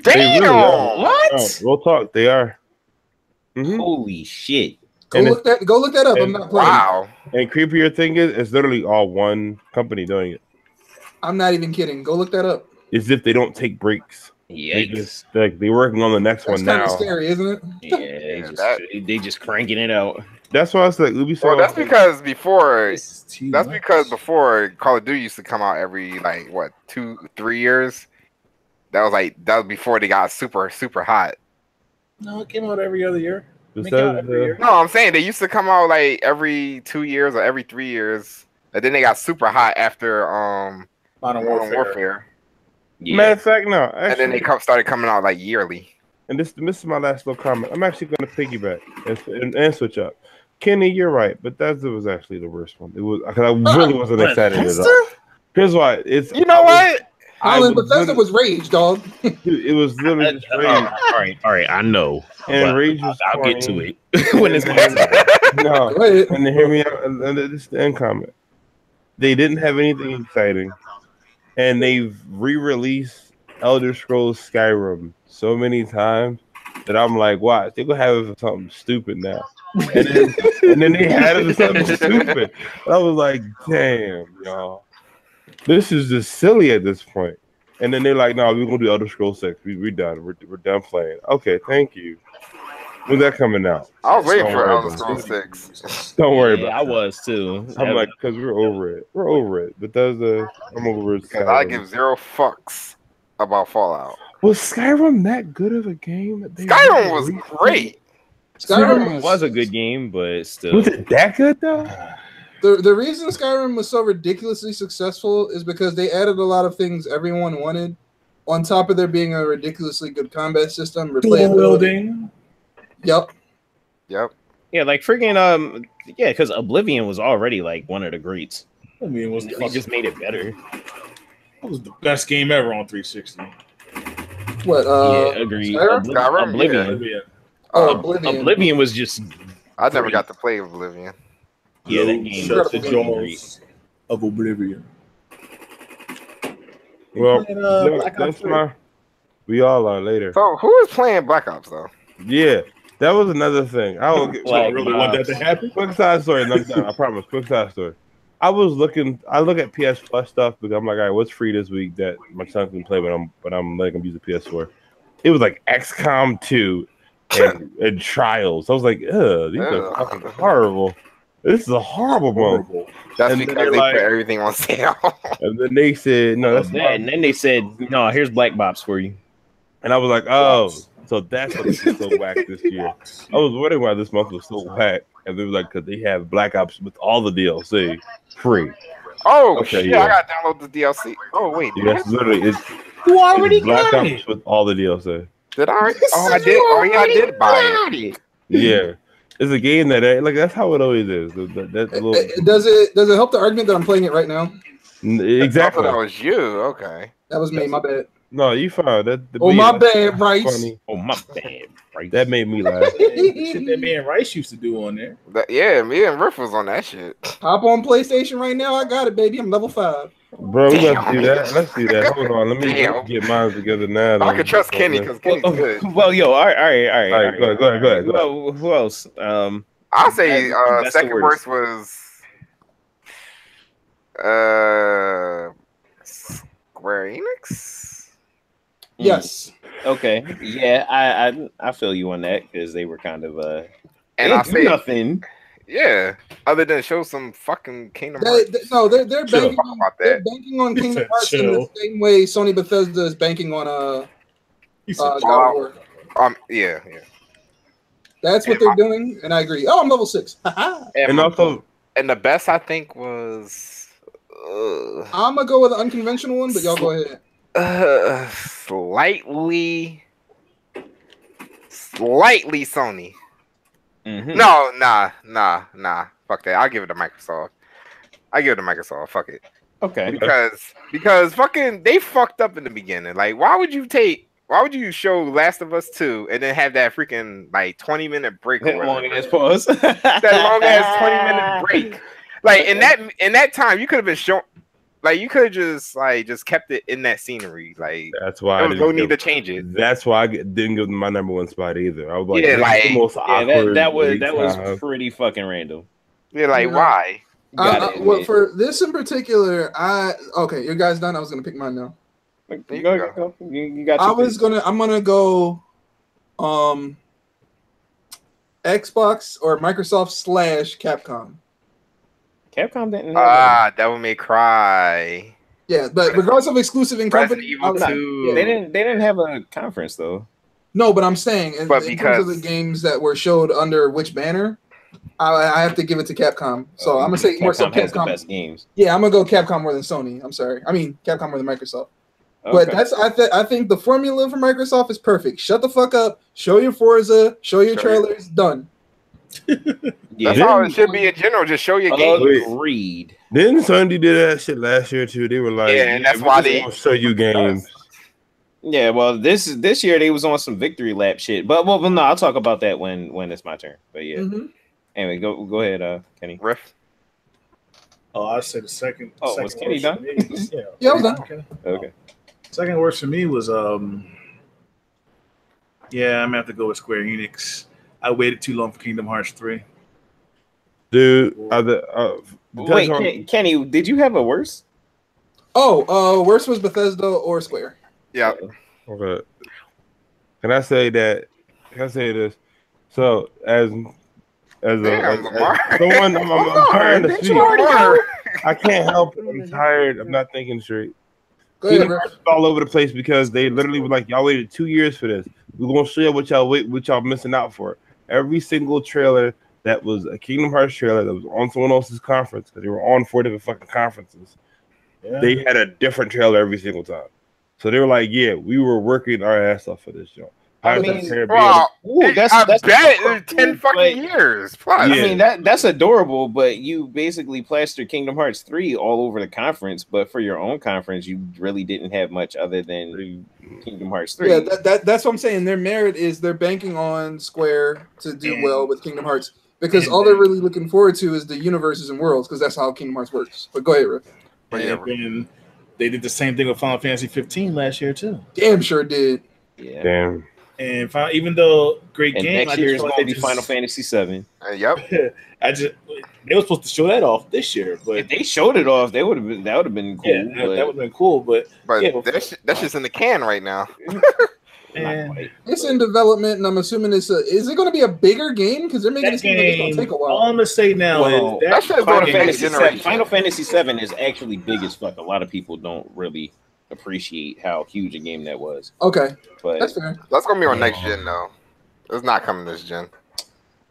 Damn! Really what? Oh, we'll talk. They are. Mm-hmm. Holy shit. Go look that up. I'm not playing. Wow. And creepier thing is, it's literally all one company doing it. I'm not even kidding. Go look that up. As if they don't take breaks. Yikes. They're working on the next one now. That's kind of scary, isn't it? Yeah, they just cranking it out. That's why it's like Ubisoft. Well, that's because before Call of Duty used to come out every 2-3 years. That was before they got super hot. No, it came out every other year. No, I'm saying they used to come out like every 2 years or every 3 years, and then they got super hot after Modern Warfare. Yeah. Matter of fact, no. Actually, and then they started coming out like yearly. And this is my last little comment. I'm actually going to piggyback and switch up. Kenny, you're right, but Bethesda was actually the worst one. It was because I really wasn't excited at all. Here's why. Bethesda was Rage, dog. Dude, it was literally just Rage. All right, I know. And Rage was I'll get to it when it's my time. No, and then hear me out. And this is the end comment. They didn't have anything exciting, and they've re-released Elder Scrolls Skyrim so many times that I'm like, watch, they're gonna have it for something stupid now. And then they had it for something stupid. I was like, damn, y'all. This is just silly at this point. And then they're like, no, we're gonna do Elder Scrolls 6. We're done. We're done playing. Okay, thank you. When's that coming out? I was waiting for Elder Scrolls 6. Don't worry about it. I was too. I'm like, because we're over it. We're over it. Bethesda, I'm over it. Because I give 0 fucks about Fallout. Was Skyrim that good of a game? Skyrim was great. Skyrim was a good game, but still. Was it that good though? The reason Skyrim was so ridiculously successful is because they added a lot of things everyone wanted, on top of there being a ridiculously good combat system, replayability. Yep. Yeah, like freaking because Oblivion was already like one of the greats. They just made it better. That was the best game ever on 360. What? Yeah, agreed. Oblivion. Yeah. Oblivion. Oblivion was just. I never got to play Oblivion. Yeah, that game was the jaws of Oblivion. Well, that's we all are later. So who is playing Black Ops though? Yeah, that was another thing. I don't really want that to happen. Quick side story. I promise. Quick side story. I look at PS Plus stuff because I'm like, all right, what's free this week that my son can play, but I'm letting him use the PS4. It was like XCOM 2 and Trials. I was like, these are fucking horrible. This is a horrible month. That's And because they're they like- put everything on sale. And then they said, no, that's not. And then they said, no, here's Black Bops for you. And I was like, oh, so that's what this is so whack this year. I was wondering why this month was so whack. And they were like, because they have Black Ops with all the DLC free. Oh, Okay, shit, yeah. I got to download the DLC. Oh, wait. Yes, literally. It's You already Black got Ops it. with all the DLC. Did I? Oh, I did. Oh, yeah, I did buy it. Yeah. It's a game that, like, that's how it always is. That's a little, Does it help the argument that I'm playing it right now? exactly. That was you. Okay. That was me. My bad. No, you found that. Oh, my bad, Rice. Funny. Oh, my bad. Right. That made me laugh. Shit that man Rice used to do on there. Yeah, me and Riff was on that shit. Hop on PlayStation right now. I got it, baby. I'm level 5. Bro, we got to do that. Let's do that. Hold on. Let me Damn. get mine together now. I can trust Kenny because Kenny's good. Well, yo, all right. Go ahead. Well, who else? I'll say second worst was Square Enix. Yes. Okay. Yeah, I feel you on that because they were kind of And I say nothing. yeah, other than show some fucking Kingdom They're Hearts. banking, Talk about they're that. banking on Kingdom said Hearts in the chill. same way Sony Bethesda is banking on He said, God of War. Yeah. That's what they're doing, and I agree. Oh, I'm level 6. And also, And the best I think was I'm gonna go with an unconventional one, but y'all go ahead. slightly Sony. Mhm. No, nah. Fuck that. I'll give it to Microsoft. Fuck it. Okay. Because fucking they fucked up in the beginning. Like, why would you show Last of Us 2 and then have that freaking like 20-minute break? That long ass pause. That long ass 20-minute break. Like in that time, you could have been shown. Like you could have just kept it in that scenery. Like that's why there was no need to change it. That's why I didn't give them my number one spot either. I was like, Yeah, this like- is the most awkward. that was time. pretty fucking random. Yeah, like Yeah. why? Well, for this in particular, okay, you guys done? I was gonna pick mine now. You got I'm gonna go Xbox or Microsoft / Capcom. Capcom didn't have Devil May Cry. Yeah, but regardless of exclusive and company, Resident Evil 2. they didn't have a conference though. No, but I'm saying in terms of the because- games that were showed under which banner, I have to give it to Capcom. So I'm gonna say more so Capcom has the Capcom. best games. Yeah, I'm gonna go Capcom more than Sony. I'm sorry. I mean Capcom more than Microsoft. Okay. But I think the formula for Microsoft is perfect. Shut the fuck up. Show your Forza. Show your trailers. Done. That's how it should be in general. Just show your game. Agreed. Didn't Sony do that shit last year too? They were like, Yeah, and that's we why just they- gonna show you games. Yeah, well, this year they was on some victory lap shit, but well, no, I'll talk about that when it's my turn. But yeah, anyway, go ahead, Kenny. Riff. Oh, I said the second. Oh, second was Kenny worst done? for me. Yeah, Yeah, I was done. Okay. Second worst for me was yeah, I'm gonna have to go with Square Enix. I waited too long for Kingdom Hearts 3. Dude, Wait, Kenny, did you have a worse? Worst was Bethesda or Square. Yeah. okay. Can I say that? Can I say this? So as Damn, Lamar. someone, I'm trying to speak. Lamar. I can't help it. I'm tired. I'm not thinking straight. Go ahead, Kingdom Riff. Hearts is all over the place because they literally were like, y'all waited 2 years for this. We're gonna show you what y'all missing out for. Every single trailer that was a Kingdom Hearts trailer that was on someone else's conference, because they were on 4 different fucking conferences. Yeah. They had a different trailer every single time. So they were like, yeah, we were working our ass off for this show. I mean, Wow. Ooh, that's I bet adorable, it's 10 but- fucking years plus. Yeah. I mean that's adorable, but you basically plastered Kingdom Hearts 3 all over the conference, but for your own conference, you really didn't have much other than Kingdom Hearts 3. Yeah, that's what I'm saying. Their merit is they're banking on Square to do well with Kingdom Hearts because all they're really looking forward to is the universes and worlds because that's how Kingdom Hearts works. But go ahead, Riff. Yeah, And they did the same thing with Final Fantasy 15 last year too. Damn sure did. Yeah. Damn. And even though great And game, next I year just is feel going to like be this- Final Fantasy 7. Yep. they were supposed to show that off this year, but If they showed it off, that would have been cool. yeah, that would have been cool. But But yeah, that's just in the can right now. Not quite. It's in development, and I'm assuming is it going to be a bigger game? Because they're making it seem like it's going to take a while. All I'm gonna say now is that Final Fantasy VII is actually big as fuck. A lot of people don't really appreciate how huge a game that was. Okay, but that's fair. That's gonna be on next gen though. It's not coming this gen.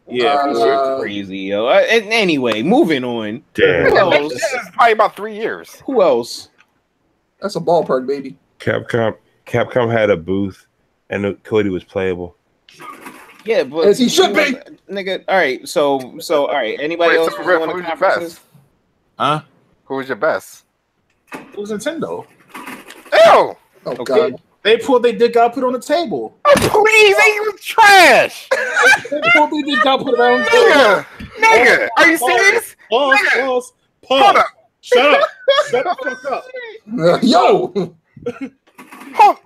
Yeah, crazy, yo. And anyway, moving on. Damn. Who else? This is probably about 3 years. Who else? That's a ballpark, baby. Capcom had a booth, and Cody was playable. Yeah, but as he should be, nigga. All right, so all right. Anybody else? Who's your best? Huh? Who was your best? It was Nintendo. Ew! Oh God. They pulled their dick out, put it on the table. Oh, please, they was trash. They pulled their dick out, put it on the table. Nigga, are you serious? Pause. Hold up. Shut up. Shut the fuck up. Yo. Yo.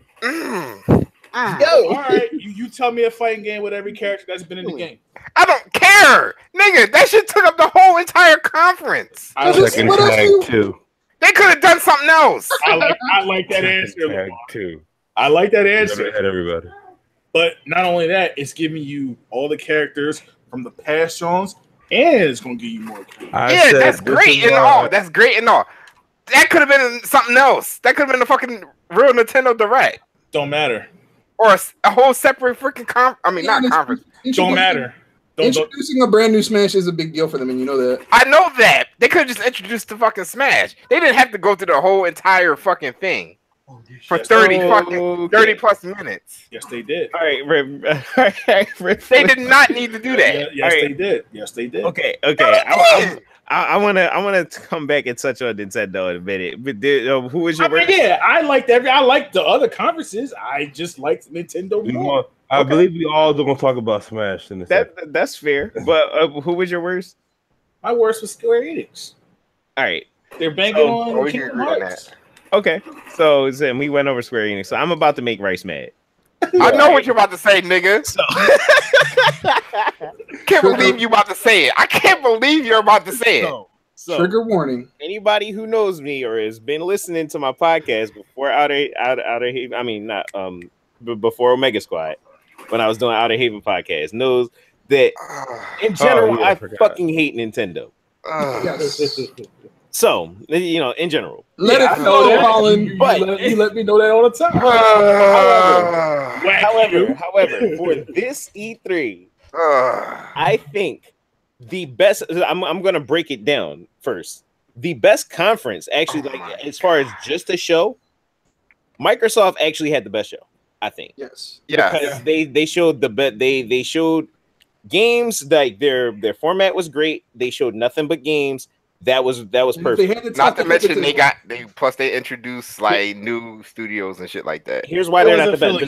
All right, you tell me a fighting game with every character that's been in the game. I don't care, nigga. That shit took up the whole entire conference. Second tag too. They could have done something else. I like that answer. Tag too. I like that answer. Had everybody. But not only that, it's giving you all the characters from the past songs, and it's going to give you more characters. Yeah, that's great and all. That's great and all. That could have been something else. That could have been a fucking real Nintendo Direct. Don't matter. Or a whole separate freaking not conference. Don't matter. Introducing a brand new Smash is a big deal for them, and you know that. I know that. They could have just introduced the fucking Smash. They didn't have to go through the whole entire fucking thing. For 30 plus minutes. Yes, they did. All right, Rip. They did not need to do that. Yes, they did. Yes, they did. Okay. I wanna come back and touch on Nintendo in a minute. But who was your? I liked the other conferences. I just liked Nintendo more. I believe we all don't talk about Smash in the That's fair. But who was your worst? My worst was Square Enix. All right, they're banking on Kingdom Hearts. Okay, so we went over Square Enix. So I'm about to make Rice mad. I know what you're about to say, nigga. So. Can't believe you about to say it. I can't believe you're about to say it. So trigger warning. Anybody who knows me or has been listening to my podcast before before OmegaSquad, when I was doing Outer Haven podcast, knows that in general I fucking hate Nintendo. Yes. So, in general. Let it know, Colin. But you let me know that all the time. However, for this E3, I think the best. I'm going to break it down first. The best conference, actually, as far as just a show, Microsoft actually had the best show. I think. Yes. Yeah. Because they showed they showed games, like their format was great. They showed nothing but games. That was perfect. Not to mention they introduced like new studios and shit like that. Here's why they're not the best.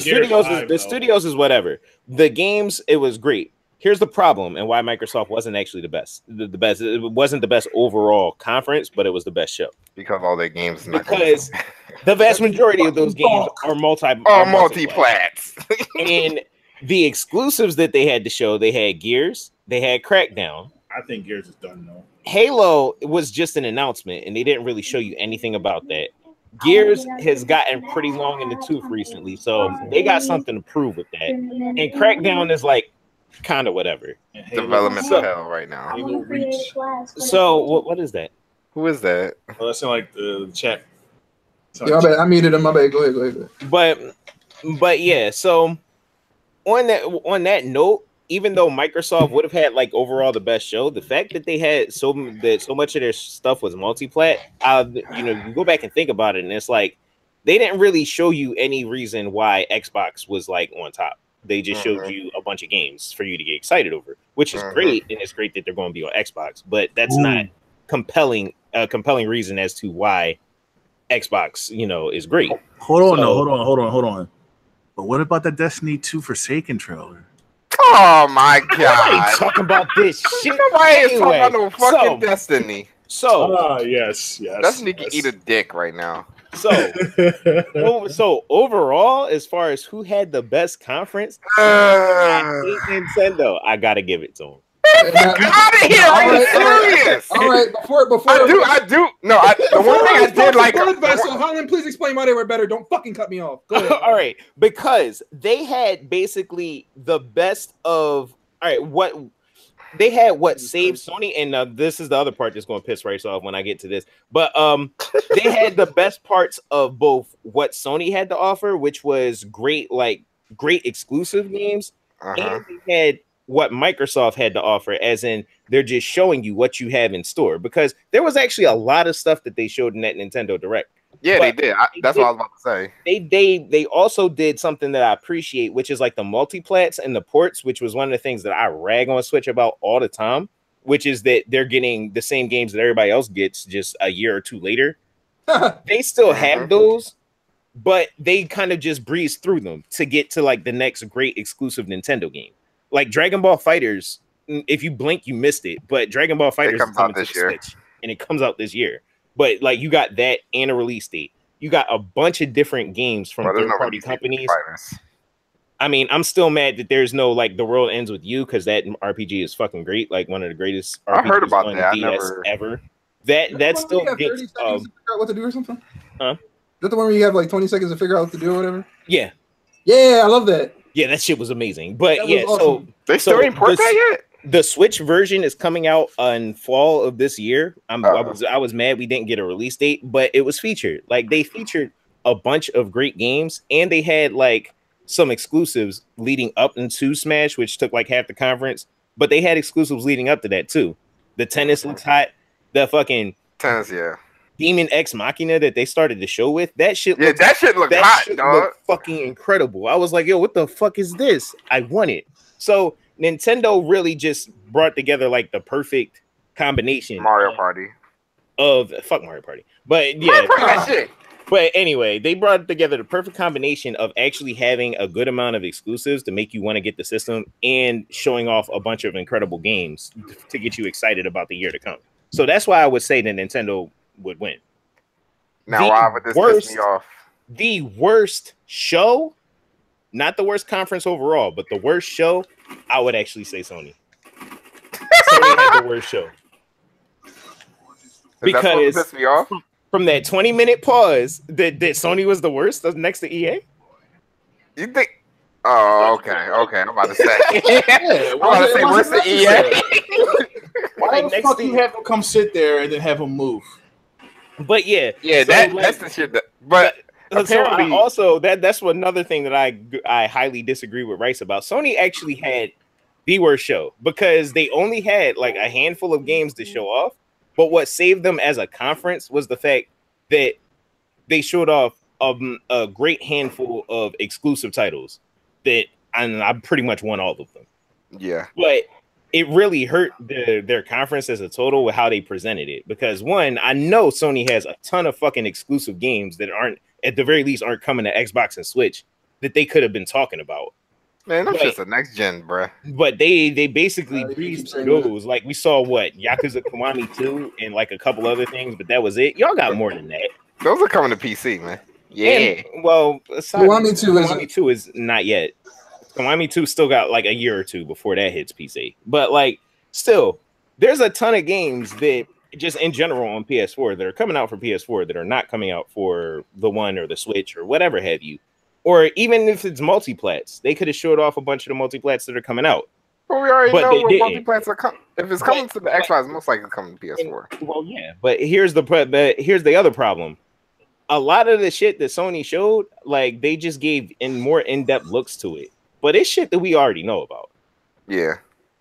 The studios is whatever. The games, it was great. Here's the problem and why Microsoft wasn't actually the best. The best. It wasn't the best overall conference, but it was the best show. Because all their games. Because the vast majority of those games are multi-plats. And the exclusives that they had to show, they had Gears, they had Crackdown. I think Gears is done though. Halo was just an announcement, and they didn't really show you anything about that. Gears has gotten pretty long in the tooth recently, so they got something to prove with that. And Crackdown is like kind of whatever. Developmental hell right now. So what is that? Who is that? Well, that's in like the chat. Yeah, I muted him. My bad. Go ahead. But yeah. So on that note, even though Microsoft would have had like overall the best show, the fact that they had so much of their stuff was multi-plat, you go back and think about it, and it's like they didn't really show you any reason why Xbox was like on top. They just showed you a bunch of games for you to get excited over, which is great, and it's great that they're going to be on Xbox. But that's not compelling reason as to why Xbox, is great. Hold on. But what about the Destiny 2 Forsaken trailer? Oh my god! Nobody talking about this shit. Nobody is talking about no fucking Destiny. Yes. Destiny can eat a dick right now. So overall, as far as who had the best conference, I hate Nintendo. I gotta give it to them. Get out of here! Are you serious? All right. Before I do. No, the one thing I did like. So Holland, please explain why they were better. Don't fucking cut me off. Go ahead. All right, because they had basically the best of. All right, what they had, what saved Sony, and this is the other part that's going to piss Rice off when I get to this. But they had the best parts of both what Sony had to offer, which was great exclusive games, and they had what Microsoft had to offer, as in they're just showing you what you have in store, because there was actually a lot of stuff that they showed in that Nintendo Direct. Yeah, they did. That's what I was about to say. They also did something that I appreciate, which is like the multiplats and the ports, which was one of the things that I rag on Switch about all the time, which is that they're getting the same games that everybody else gets just a year or two later. They still have those, but they kind of just breeze through them to get to like the next great exclusive Nintendo game. Like Dragon Ball FighterZ, if you blink, you missed it. But Dragon Ball FighterZ comes out this year, Switch, and it comes out this year. But like you got that and a release date. You got a bunch of different games from third-party companies. I mean, I'm still mad that there's no like The World Ends With You, because that RPG is fucking great. Like one of the greatest RPGs I heard about that. Ever. That still gets to figure out what to do or something. Huh? Is that the one where you have like 20 seconds to figure out what to do or whatever? Yeah. Yeah, I love that. Yeah, that shit was amazing. But that yeah, awesome. So they still ain't port that yet. The Switch version is coming out in fall of this year. I was mad we didn't get a release date, but it was featured. Like they featured a bunch of great games, and they had like some exclusives leading up into Smash, which took like half the conference. But they had exclusives leading up to that too. The tennis looks hot. The fucking tennis, yeah. Demon X Machina that they started the show with, that shit looked, that shit looked hot, dog. Fucking incredible. I was like, yo, what the fuck is this? I want it. So Nintendo really just brought together like the perfect combination. Mario Party. Fuck Mario Party. But yeah. That shit. But anyway, they brought together the perfect combination of actually having a good amount of exclusives to make you want to get the system, and showing off a bunch of incredible games to get you excited about the year to come. So that's why I would say that Nintendo would win. Now, why would this piss me off? The worst show, not the worst conference overall, but the worst show, I would actually say Sony. Sony had the worst show. Because piss me off? From that 20-minute pause, that Sony was the worst next to EA? You think? Oh, okay. I'm about to say. I'm about to say worse than EA. Why the fuck you have to come sit there and then have him move? But yeah, so that's the shit. But apparently, so also that's another thing that I highly disagree with Rice about. Sony actually had the worst show, because they only had like a handful of games to show off. But what saved them as a conference was the fact that they showed off a great handful of exclusive titles that I pretty much won all of them. Yeah, but it really hurt their conference as a total with how they presented it. Because one, I know Sony has a ton of fucking exclusive games that aren't, at the very least, aren't coming to Xbox and Switch that they could have been talking about. Man, that's just a next gen, bruh. But they basically breezed through those. Like we saw Yakuza Kiwami 2 and like a couple other things, but that was it. Y'all got more than that. Those are coming to PC, man. Yeah. And, well, Kiwami 2 is not yet. Kiwami 2 still got like a year or two before that hits PC. But like still, there's a ton of games that just in general on PS4 that are coming out for PS4 that are not coming out for the One or the Switch or whatever have you. Or even if it's multiplats, they could have showed off a bunch of the multiplats that are coming out. Well, we already know what multiplats are coming. If it's coming to the Xbox, most likely coming to PS4. Well, yeah, but here's the other problem. A lot of the shit that Sony showed, like they just gave more in-depth looks to it. But it's shit that we already know about. Yeah.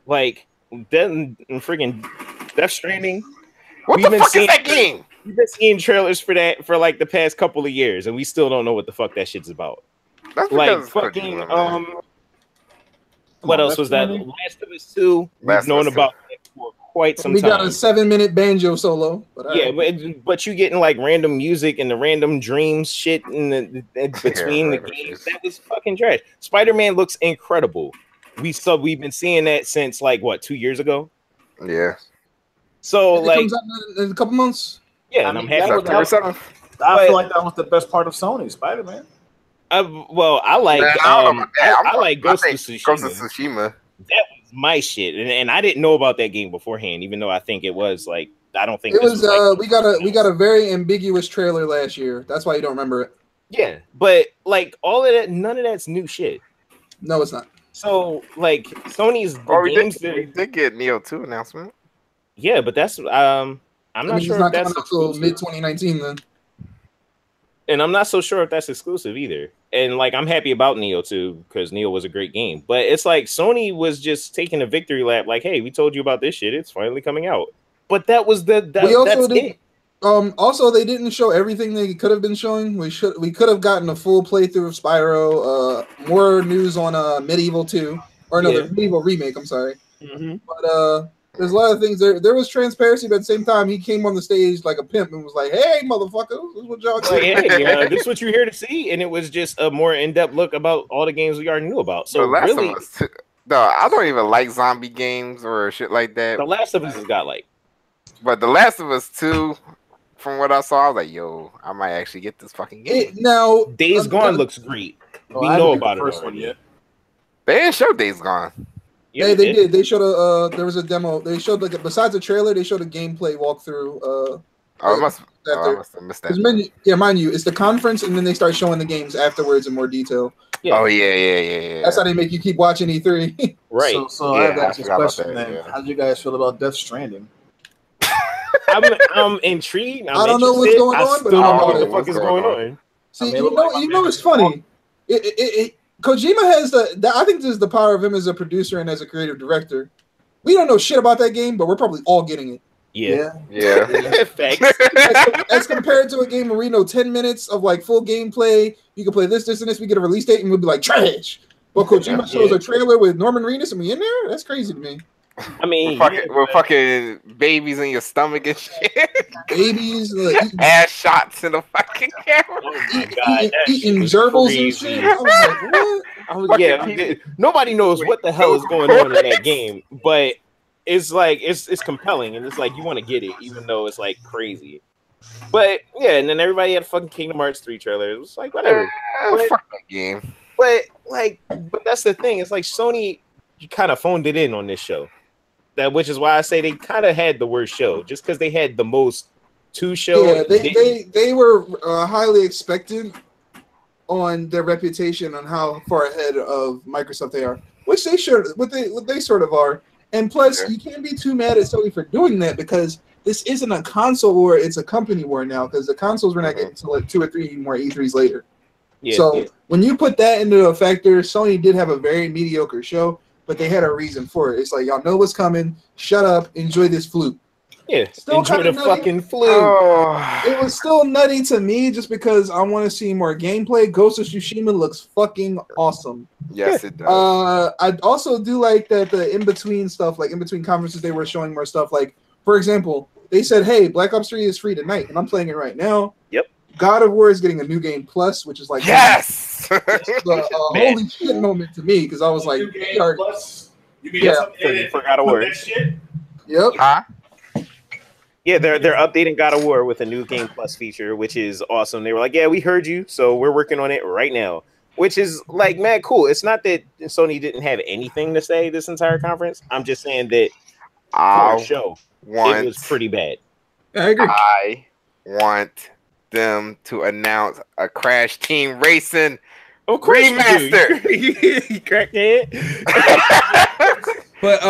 Like then freaking Death Stranding. What the fuck is that game? We've been seeing trailers for that for like the past couple of years, and we still don't know what the fuck that shit's about. That's like fucking what else was that? Last of Us 2. We've known about it for quite some time. We got a 7-minute banjo solo. But yeah, but you getting like random music and the random dreams shit in between the games. That was fucking trash. Spider-Man looks incredible. We've been seeing that since like what, 2 years ago? Yeah. So like comes out in a couple months. Yeah, and I'm happy with that. I feel like that was the best part of Sony, Spider-Man. Well, I like I like Ghost of Tsushima. Ghost of Tsushima. That was my shit, and I didn't know about that game beforehand, even though I think it was like I don't think it this was. like, We got a very ambiguous trailer last year. That's why you don't remember it. Yeah, but like all of that, none of that's new shit. No, it's not. So like Sony's we did get Neo 2 announcement. Yeah, but that's I'm not sure if that's until mid 2019 then. And I'm not so sure if that's exclusive either. And like I'm happy about Neo 2 because Neo was a great game. But it's like Sony was just taking a victory lap, like, hey, we told you about this shit, it's finally coming out. But that was that's it. Also, they didn't show everything they could have been showing. We could have gotten a full playthrough of Spyro, more news on Medieval 2 or no, the Medieval remake. I'm sorry, but there's a lot of things there. There was transparency, but at the same time, he came on the stage like a pimp and was like, "Hey, motherfucker, this is what y'all like, hey, this is what you're here to see." And it was just a more in-depth look about all the games we already knew about. So really, no, I don't even like zombie games or shit like that. The Last of Us has got like, but The Last of Us 2, from what I saw, I was like, yo, I might actually get this fucking game. Now, Days Gone looks great. We know about it already. Yet. They didn't show Days Gone. Yeah, they did. They showed there was a demo. They showed like besides the trailer, they showed a gameplay walkthrough. I must have missed that. Mind you, it's the conference, and then they start showing the games afterwards in more detail. Yeah. Oh yeah. That's how they make you keep watching E3. Right. So I have to ask this question then. How do you guys feel about Death Stranding? I'm intrigued. I don't know what's going on, but I don't know what the fuck is going on. See, you know, it's funny. Kojima has I think this is the power of him as a producer and as a creative director. We don't know shit about that game, but we're probably all getting it. Yeah. Thanks. As compared to a game where we know 10 minutes of like full gameplay, you can play this, and this. We get a release date, and we'll be like trash. But Kojima shows a trailer with Norman Reedus, and we in there. That's crazy to me. I mean, we're fucking babies in your stomach and shit. Babies, ass shots in the fucking camera. Oh my God, eating gerbils and shit. I was like, what? Nobody knows what the hell is going on in that game, but it's like it's compelling, and it's like you want to get it, even though it's like crazy. But yeah, and then everybody had a fucking Kingdom Hearts 3 trailer. It was like whatever. Fuck that game. But that's the thing. It's like Sony kind of phoned it in on this show. Which is why I say they kind of had the worst show, just because they had the most two shows. Yeah, they were highly expected on their reputation on how far ahead of Microsoft they are, which they should, what they sort of are. And plus, you can't be too mad at Sony for doing that because this isn't a console war; it's a company war now. Because the consoles we're not getting until like 2 or 3 more E3s later. Yeah, when you put that into a factor, Sony did have a very mediocre show. But they had a reason for it. It's like, y'all know what's coming. Shut up. Enjoy this flute. Yeah, still enjoy the fucking flute. Oh. It was still nutty to me just because I want to see more gameplay. Ghost of Tsushima looks fucking awesome. Yes, it does. I also do like that the in-between stuff, like in-between conferences, they were showing more stuff. Like, for example, they said, hey, Black Ops 3 is free tonight, and I'm playing it right now. Yep. God of War is getting a new game plus, which is like holy shit moment to me because I was like, for God of War. Yep. Huh? Yeah, they're updating God of War with a new game plus feature, which is awesome. They were like, yeah, we heard you, so we're working on it right now, which is like mad cool. It's not that Sony didn't have anything to say this entire conference. I'm just saying that for a show, it was pretty bad. Yeah, I agree. I want them to announce a Crash Team Racing remaster. You crackhead. But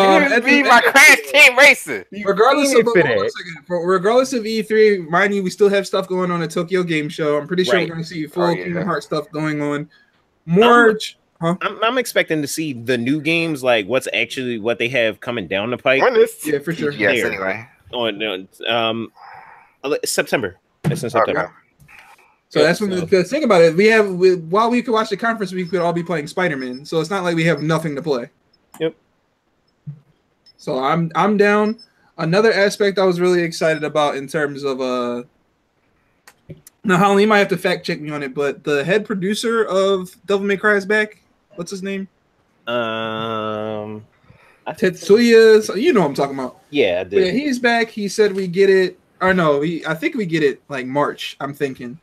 be my Crash Team Racing. Regardless of E3, mind you, we still have stuff going on at Tokyo Game Show. I'm pretty sure we're going to see full Kingdom Hearts stuff going on. I'm expecting to see the new games, like what they have coming down the pipe. Yeah, for sure. Yes, anyway. September. It's in September. Okay. So that's when the thing about it. While we could watch the conference, we could all be playing Spider-Man. So it's not like we have nothing to play. Yep. So I'm down. Another aspect I was really excited about in terms of now Holly, you might have to fact check me on it, but the head producer of Devil May Cry is back. What's his name? Tetsuya. So you know what I'm talking about. Yeah, I did. Yeah, he's back. He said we get it. Or no, I think we get it like March. I'm thinking.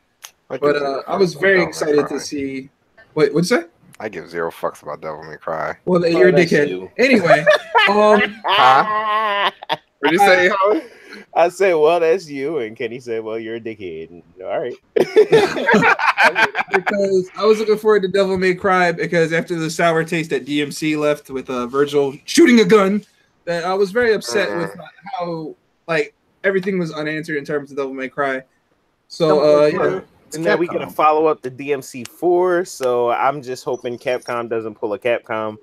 But I was very excited to see. Wait, what'd you say? I give 0 fucks about Devil May Cry. Well, you're a dickhead. Anyway, Huh? What'd you say, Holly? I said, well, that's you. And Kenny said, well, you're a dickhead. And, all right. Because I was looking forward to Devil May Cry because after the sour taste that DMC left with Virgil shooting a gun, that I was very upset with how like everything was unanswered in terms of Devil May Cry. So yeah. And now we get a follow up to DMC 4. So I'm just hoping Capcom doesn't pull a Capcom.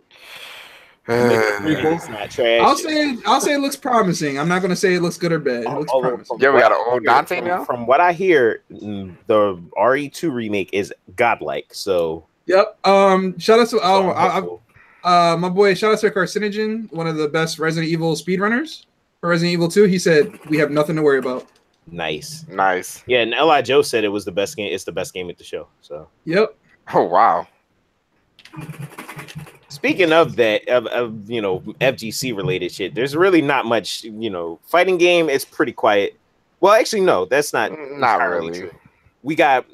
It's not trash. I'll say it looks promising. I'm not gonna say it looks good or bad. It looks promising. Yeah, we got an old Dante now. From what I hear, the RE2 remake is godlike. So yep. Shout out to my boy. Shout out to Carcinogen, one of the best Resident Evil speedrunners for Resident Evil 2. He said we have nothing to worry about. Nice. Yeah, and L.I. Joe said it was the best game. It's the best game at the show. So yep. Oh wow. Speaking of that, of FGC related shit, there's really not much. Fighting game. It's pretty quiet. Well, actually, no, that's not really true. We got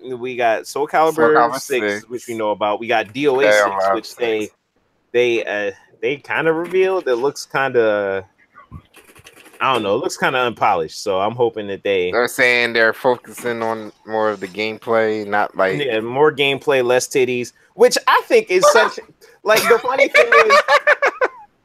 Soul Calibur 6, which we know about. We got DOA 6, which they kind of revealed. It looks kind of. I don't know. It looks kind of unpolished, so I'm hoping that they're saying they're focusing on more of the gameplay, not like more gameplay, less titties, which I think is such like the funny thing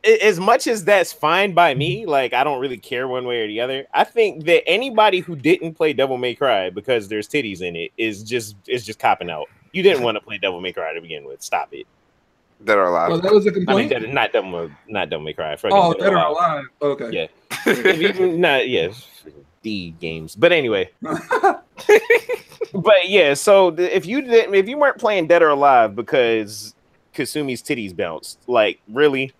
is, as much as that's fine by me, like I don't really care one way or the other. I think that anybody who didn't play Devil May Cry because there's titties in it is just copping out. You didn't want to play Devil May Cry to begin with. Stop it. Dead or Alive. Well, that was a complaint. I mean, not Devil May Cry. Dead or Alive. Okay. Yeah. D games. But anyway. But yeah, so if you weren't playing Dead or Alive because Kasumi's titties bounced, like really?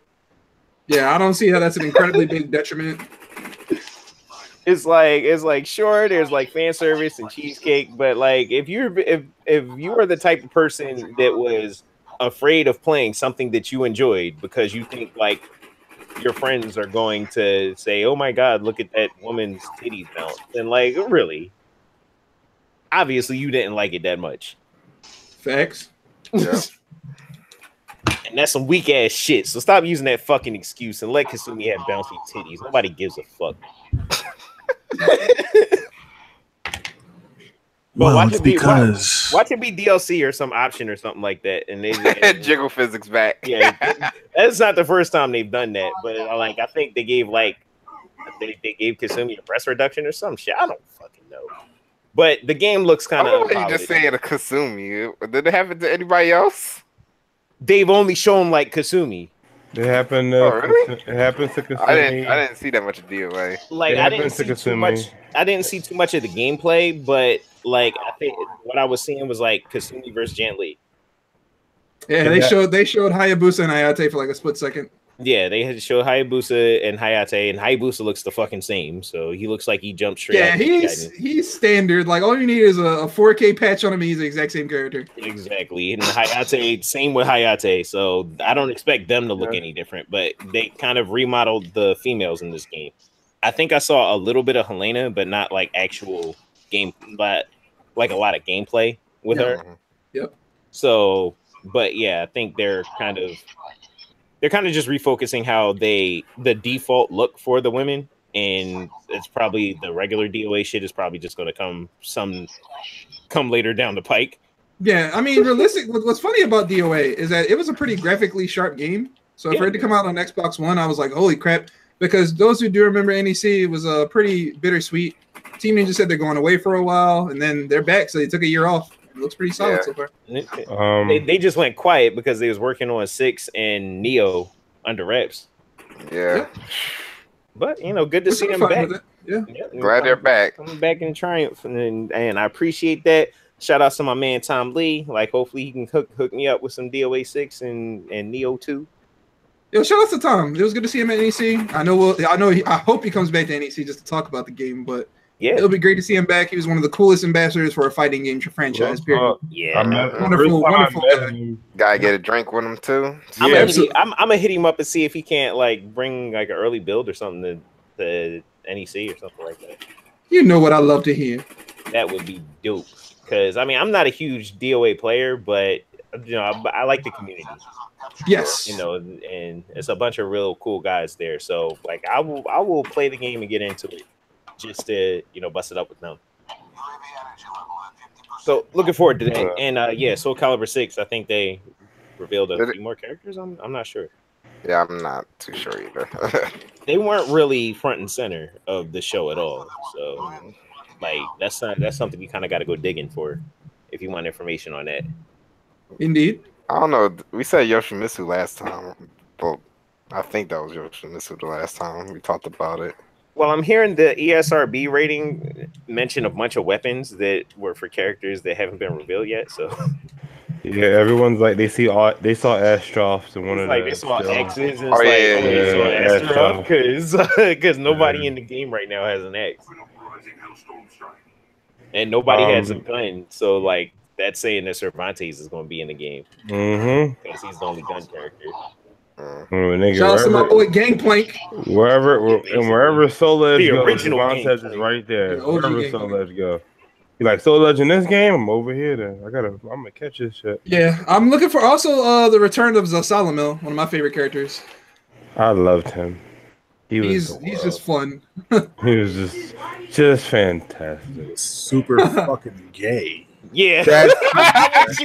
Yeah, I don't see how that's an incredibly big detriment. It's like sure, there's like fan service and cheesecake, but like if you were the type of person that was afraid of playing something that you enjoyed because you think like your friends are going to say, oh my god, look at that woman's titties bounce, and like really obviously you didn't like it that much. Facts. Yeah. And that's some weak ass shit, so stop using that fucking excuse and let Kasumi have bouncy titties. Nobody gives a fuck. But watch it be DLC or some option or something like that, and they jiggle physics back. Yeah, that's not the first time they've done that. But like, I think they gave they gave Kasumi a breast reduction or some shit. I don't fucking know. But the game looks kind of. You just saying a Kasumi. Did it happen to anybody else? They've only shown like Kasumi. It happened. Really? It happened to Kasumi. I didn't see that much of DOA. Like I didn't see too much. I didn't see too much of the gameplay, but like I think what I was seeing was like Kasumi versus Jan Lee. Yeah, they showed Hayabusa and Hayate for like a split second. Yeah, they had to show Hayabusa and Hayate, and Hayabusa looks the fucking same. So he looks like he jumped straight. Yeah, he's standard. Like all you need is a 4K patch on him. He's the exact same character. Exactly, and Hayate, same with Hayate. So I don't expect them to look any different. But they kind of remodeled the females in this game. I think I saw a little bit of Helena, but not like actual game, but like a lot of gameplay with her. Yep. So, but yeah, I think they're kind of just refocusing how the default look for the women, and it's probably the regular DOA shit is probably just going to come later down the pike. Yeah, I mean, realistic. What's funny about DOA is that it was a pretty graphically sharp game. So for it to come out on Xbox One, I was like, holy crap! Because those who do remember NEC, it was pretty bittersweet. Team Ninja said they're going away for a while, and then they're back, so they took a year off. It looks pretty solid so far. They just went quiet because they was working on 6 and Neo under wraps. Yeah. But good to see them back. Yeah. Glad they're back. Coming back in triumph, and I appreciate that. Shout out to my man Tom Lee. Like hopefully he can hook me up with some DOA 6 and Neo 2. Yo, shout out to Tom. It was good to see him at NEC. I hope he comes back to NEC just to talk about the game, but yeah, it'll be great to see him back. He was one of the coolest ambassadors for a fighting game franchise. Wonderful guy. Get a drink with him too. I'm gonna hit him up and see if he can't like bring like an early build or something to NEC or something like that. You know what I love to hear. That would be dope. Because I mean, I'm not a huge DOA player, but I like the community. Yes. And it's a bunch of real cool guys there. So like I will play the game and get into it just to bust it up with them. So looking forward to that. And Soul Calibur 6, I think they revealed a few more characters. I'm not sure. Yeah, I'm not too sure either. They weren't really front and center of the show at all. So like that's something you kind of got to go digging for if you want information on that. Indeed. I don't know. We said Yoshimitsu last time, but I think that was Yoshimitsu the last time we talked about it. Well, I'm hearing the ESRB rating mention a bunch of weapons that were for characters that haven't been revealed yet. So yeah, everyone's like they saw Astroph and one of like the they saw X's and they saw Astroph because nobody in the game right now has an X, and nobody has a gun. So like that's saying that Cervantes is going to be in the game because he's the only gun character. Shout out to my boy Gangplank. Wherever Soul Edge goes, Cervantes is right there. Wherever Soul Edge go. You like Soul Edge in this game? I'm over here. Then I'm gonna catch this shit. Yeah, I'm looking for also the return of Zasalamil, one of my favorite characters. I loved him. He's just fun. He was just fantastic. Super fucking gay. Yeah, I was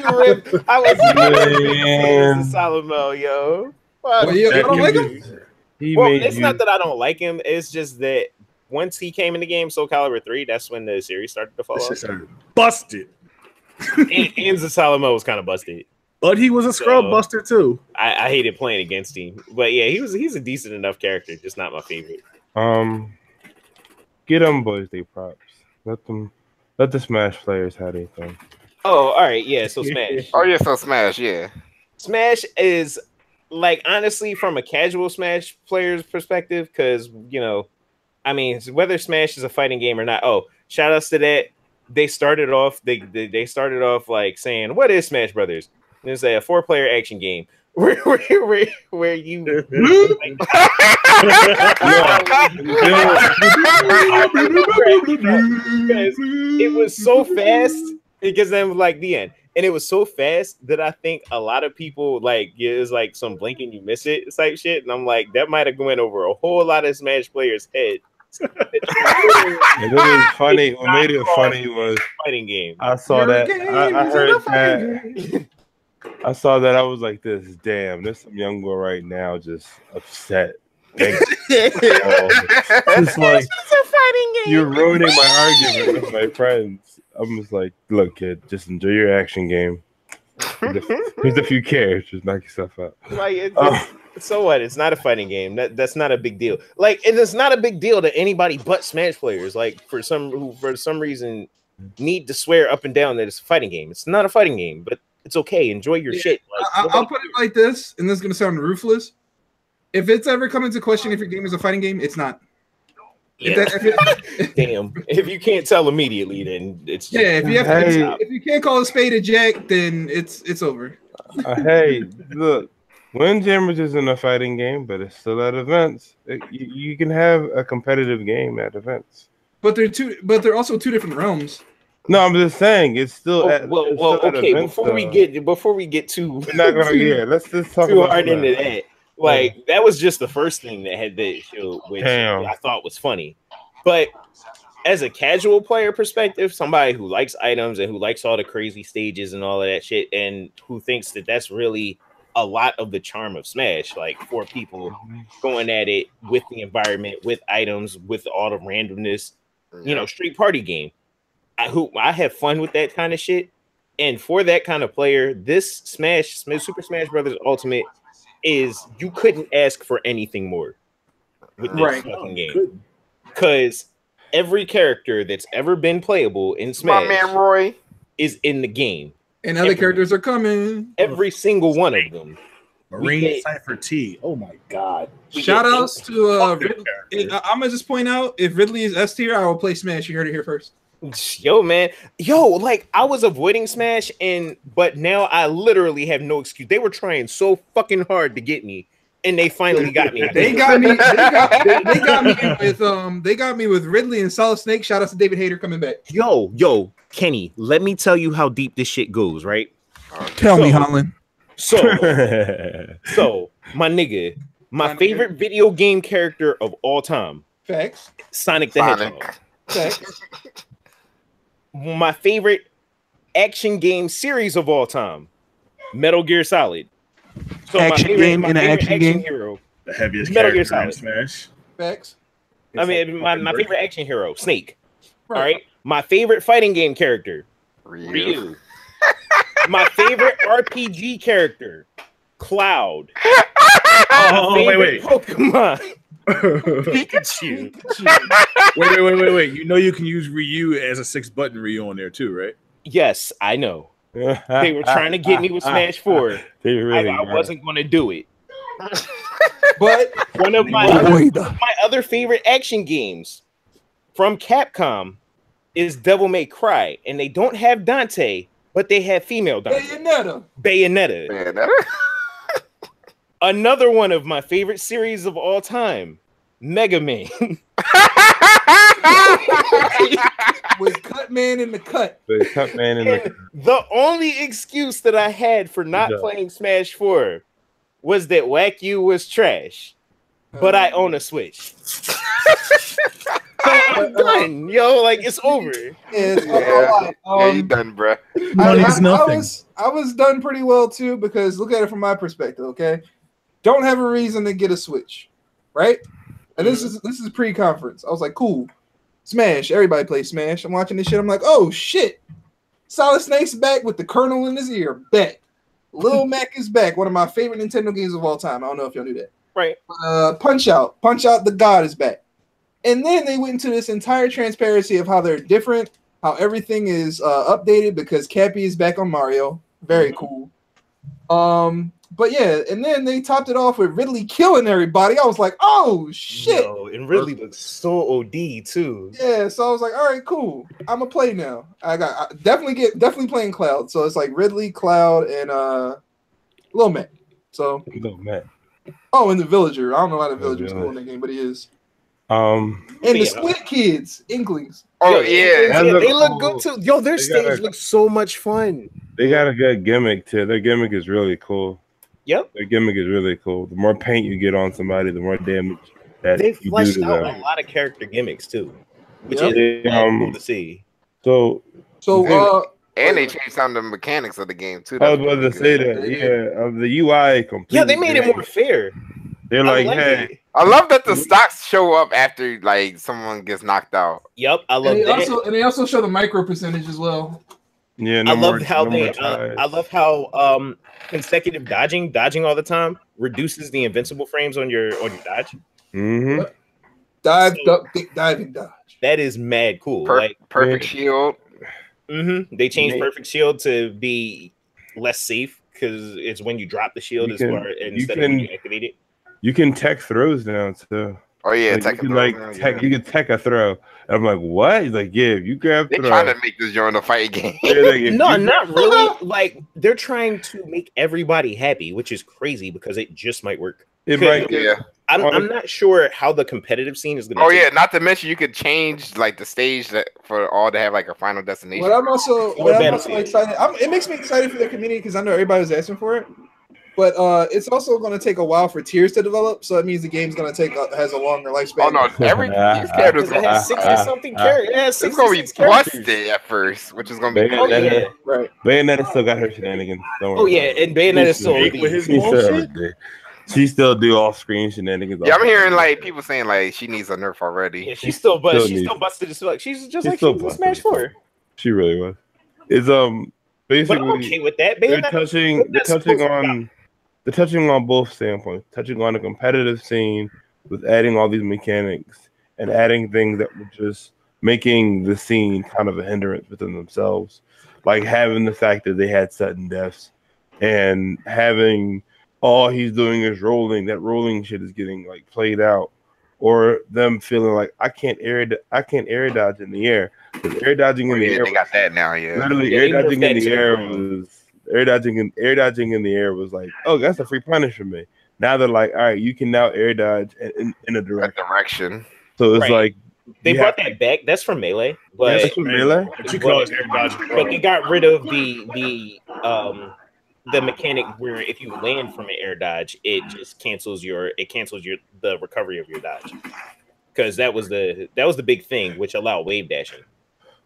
Zasalamil, yo. Well, yeah, I don't like him. It's not that I don't like him. It's just that once he came in the game, Soul Calibur 3, that's when the series started to fall off. Busted. and Zasalamil was kind of busted. But he was a scrub buster too. I hated playing against him. But yeah, he's a decent enough character, just not my favorite. Get them boys they props. Let the Smash players have their thing. Oh, all right, yeah, so Smash. So Smash, yeah. Smash is like honestly from a casual Smash player's perspective, because I mean, whether Smash is a fighting game or not. Oh, shout outs to that. They started off like saying, "What is Smash Brothers?" And it's a 4-player action game where you it was so fast because then like the end. And it was so fast that I think a lot of people like it was like some blink and you miss it type shit. And I'm like, that might have went over a whole lot of Smash players' head. It was funny. What made it funny was fighting game. I saw that. I heard that. I saw that. I was like, "This damn. There's some young boy right now just upset." It's like it's a fighting game. You're ruining my argument with my friends. I'm just like, look, kid, just enjoy your action game. Here's a few characters, knock yourself out. Like, so what? It's not a fighting game. That's not a big deal. Like, and it's not a big deal to anybody but Smash players. Like, for some reason, need to swear up and down that it's a fighting game. It's not a fighting game, but it's okay. Enjoy your shit. Like, I'll put it like this, and this is gonna sound ruthless. If it's ever come into question if your game is a fighting game, it's not. Yeah. Damn. If you can't tell immediately, then it's just, if you can't call a spade a jack, then it's over. Hey, look, Windjammers isn't a fighting game, but it's still at events. You can have a competitive game at events. But they're also two different realms. No, I'm just saying it's still. Okay. Before we get too, we're not gonna. Let's just talk too hard into that. Like that was just the first thing that had that show, which I thought was funny. But as a casual player perspective, somebody who likes items and who likes all the crazy stages and all of that shit, and who thinks that that's really a lot of the charm of Smash, like 4 people going at it with the environment, with items, with all the randomness, street party game. I have fun with that kind of shit, and for that kind of player, this Super Smash Brothers Ultimate is you couldn't ask for anything more with this fucking game, because every character that's ever been playable in Smash, my man Roy, is in the game, and other characters are coming. Every single one of them. Marine Cypher T. Oh my god! Shout outs to Ridley. I'm gonna just point out, if Ridley is S tier, I will play Smash. You heard it here first. Yo, man. Like I was avoiding Smash, but now I literally have no excuse. They were trying so fucking hard to get me, and they finally got me. They got me with Ridley and Solid Snake. Shout out to David Hayter coming back. Yo, Kenny, let me tell you how deep this shit goes, right? Tell me, Holland. So, my nigga, my favorite video game character of all time. Facts. Sonic the Hedgehog. Facts. My favorite action game series of all time. Metal Gear Solid. So action game in an action game hero. The heaviest Metal Gear character in Solid. Smash. Facts. I mean, my favorite action hero, Snake. Right. All right. My favorite fighting game character, Ryu. My favorite RPG character, Cloud. Wait. Pokemon. Pikachu. Wait. You know you can use Ryu as a 6-button Ryu on there too, right? Yes, I know. They were trying to get me with Smash 4. I wasn't going to do it. But one of my other favorite action games from Capcom is Devil May Cry, and they don't have Dante, but they have female Dante. Bayonetta. Another one of my favorite series of all time, Mega Man. With Cutman in the cut. The only excuse that I had for not playing Smash 4 was that Whack You was trash. But I own a Switch. So I'm done, yo. Like, it's over. Yeah, you done, bro. Money's nothing. I was done pretty well too, because look at it from my perspective. Okay, don't have a reason to get a Switch, right? And this is pre-conference. I was like, cool, Smash. Everybody plays Smash. I'm watching this shit. I'm like, oh shit, Solid Snake's back with the Colonel in his ear. Bet. Lil Mac is back. One of my favorite Nintendo games of all time. I don't know if y'all knew that. Right. Punch Out the God is back. And then they went into this entire transparency of how they're different, how everything is updated because Cappy is back on Mario. Very cool. But yeah, and then they topped it off with Ridley killing everybody. I was like, oh shit. Yo, and Ridley looks so OD too. Yeah, so I was like, all right, cool. I'm gonna play now. I definitely playing Cloud. So it's like Ridley, Cloud, and Lil Mac. So Lil Mac. Oh, and the Villager. I don't know why the Villager's cool in that game, but he is. And the Squid Kids, Inklings. Oh yeah, they look good too. Yo, their stage looks so much fun. They got a good gimmick too. Their gimmick is really cool. Yep, their gimmick is really cool. The more paint you get on somebody, the more damage that they've you fleshed do to out them. a lot of character gimmicks too, which is cool to see. So and they changed some of the mechanics of the game too. I was about to say that. Yeah, of the UI completely. Yeah, they made it more fair. They're like, hey. I love that the stocks show up after like someone gets knocked out. Yep, I love that. And they also show the micro percentage as well. Yeah, I love how consecutive dodging all the time reduces the invincible frames on your dodge. Mm-hmm. Dive, duck, dick, diving, dodge. That is mad cool. Perfect shield. Mm-hmm. They changed perfect shield to be less safe because it's when you drop the shield instead of when you activate it. You can tech throws now too. Oh yeah, like, you can tech a throw. And I'm like, what? He's like, yeah, if you grab they're trying to make this joint a fight game. No, not really. Like they're trying to make everybody happy, which is crazy because it just might work. It might, yeah. I'm not sure how the competitive scene is going to. Oh yeah, not to mention you could change like the stage for all to have like a final destination. But I'm also excited. It makes me excited for the community because I know everybody was asking for it. But it's also going to take a while for tiers to develop, so that means the game's going to has a longer lifespan. Oh no, these characters has 60-something characters. It's going to be busted at first, which is going to be right. Bayonetta still got her shenanigans. Oh yeah, and Bayonetta still with his bullshit. She still do off-screen shenanigans. Yeah, I'm hearing like people saying like she needs a nerf already. Yeah, she's still busted. She's just like she was in Smash 4. She really was. It's basically. But I'm okay with that. They're touching on both standpoints, touching on the competitive scene with adding all these mechanics and adding things that were just making the scene kind of a hindrance within themselves, like having the fact that they had sudden deaths and having all he's doing is rolling. That rolling shit is getting like played out, or them feeling like I can't air dodge in the air. Because air dodging in the air, they got that now. Yeah, literally air dodging in the air was. Air dodging in the air was like, oh, that's a free punish for me. Now they're like, all right, you can now air dodge in a direction. So it's like they brought that back. That's from Melee, but that's from Melee. But you call it air dodge. But they got rid of the the mechanic where if you land from an air dodge, it just cancels the recovery of your dodge. Because that was the big thing, which allowed wave dashing.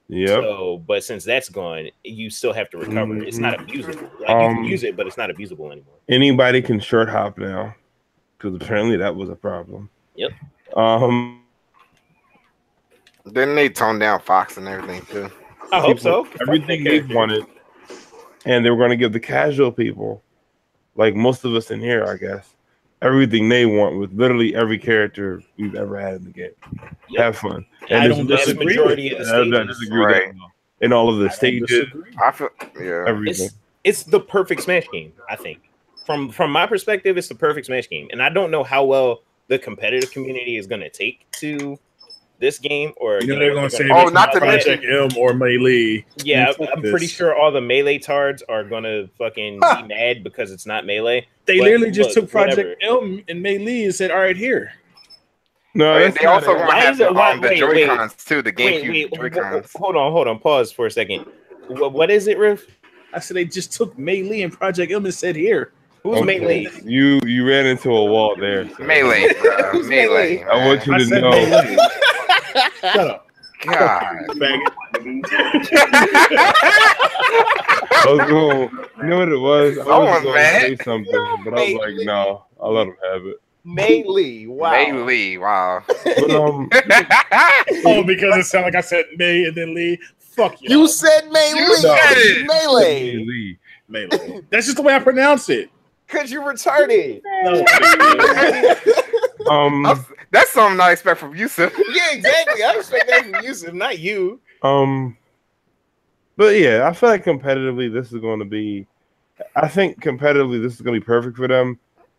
Yep. So, but since that's gone, you still have to recover. It's not abusable. Like you can use it, but it's not abusable anymore. Anybody can short hop now, because apparently that was a problem. Yep. Didn't they tone down Fox and everything too? I hope so. Everything they wanted, and they were going to give the casual people, like most of us in here, I guess, everything they want with literally every character we've ever had in the game. Yep. Have fun. And I don't disagree with that. Right. In all of the stages, I feel everything. It's the perfect Smash game, I think. From my perspective, it's the perfect Smash game, and I don't know how well the competitive community is going to take to this game, or they're going to say, not to Project M or Melee. Yeah, I'm pretty sure all the Melee tards are going to fucking be mad because it's not Melee. They literally just took Project M and Melee and said, "All right, here." No, they also going to have the Joy-Cons too. The GameCube Joy-Cons. Hold on. Pause for a second. What is it, Riff? I said they just took Melee and Project M and said, "Here." Who's Melee? You ran into a wall there. So. Melee, bro. Melee. I want you to know. Shut up. God. I was going, you know what it was? I was going to say something, but I was like, no, I'll let him have it. Melee, wow. Melee, wow. But, because it sounded like I said May and then Lee. Fuck you. You said Melee. Melee. That's just the way I pronounce it. Because you're retarded. No. That's something I expect from Yusuf. Yeah, exactly. I expect that from Yusuf, not you. But yeah, I feel like competitively this is going to be. I think competitively this is going to be perfect for them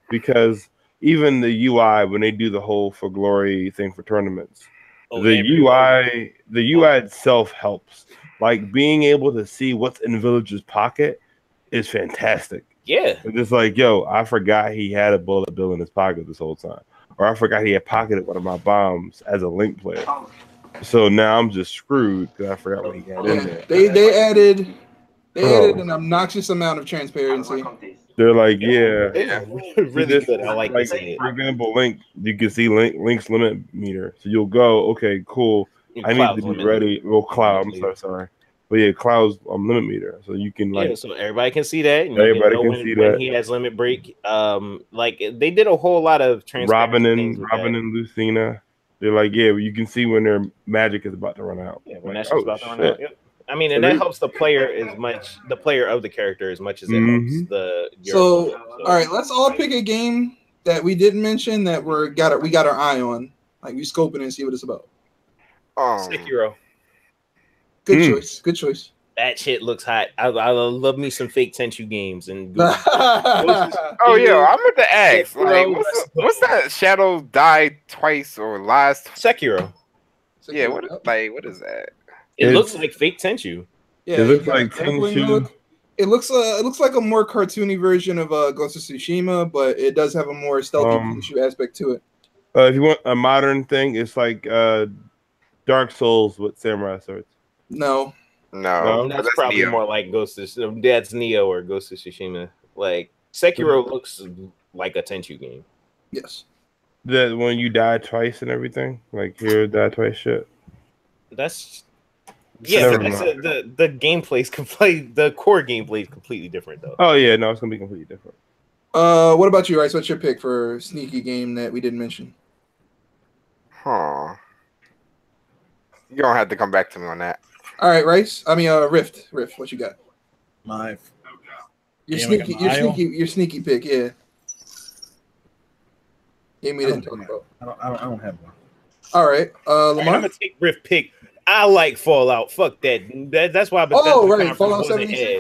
because even the UI when they do the whole for glory thing for tournaments, the UI itself helps. Like being able to see what's in Villager's pocket is fantastic. Yeah, it's just like, yo, I forgot he had a bullet bill in his pocket this whole time. Or I forgot he had pocketed one of my bombs as a Link player. So now I'm just screwed because I forgot what he had in there. They added an obnoxious amount of transparency. They're like, yeah. Really good. I like this. For example, Link, you can see Link's limit meter. So you'll go, okay, cool. I need to be ready. Well, Cloud, I'm sorry. But yeah, Cloud's limit meter, so you can so everybody can see that. Everybody can see that when he has limit break. Like they did a whole lot of Robin and Lucina. They're like, yeah, you can see when their magic is about to run out. Yeah, when that's about to run out. Yep. I mean, and that helps the player of the character as much as it helps the. So all right, let's all pick a game that we didn't mention that we got our eye on. Like we scoping it and see what it's about. Sekiro. Good choice. Good choice. That shit looks hot. I love me some fake Tenchu games and. Yeah, I'm at the ask. Like, what's that? Shadow died twice or lies? Sekiro. Yeah, what is that? It looks like fake Tenchu. Yeah, it looks like Tenchu. It looks like a more cartoony version of Ghost of Tsushima, but it does have a more stealthy Tenchu aspect to it. If you want a modern thing, it's like Dark Souls with samurai swords. No, that's probably Neo. More like Ghost of that's Neo or Ghost of Tsushima. Like Sekiro looks like a Tenchu game. Yes. That when you die twice and everything, like here die twice shit. The gameplay's the core gameplay is completely different though. Oh yeah, no, it's gonna be completely different. What about you, Rice? What's your pick for sneaky game that we didn't mention? You're gonna have to come back to me on that. All right, Rice. I mean, Rift. What you got? Your sneaky pick. Yeah. Game we didn't talk about. I don't have one. All right, Lamar. I'm gonna take Rift pick. I like Fallout. Fuck that. That's why. Fallout 76.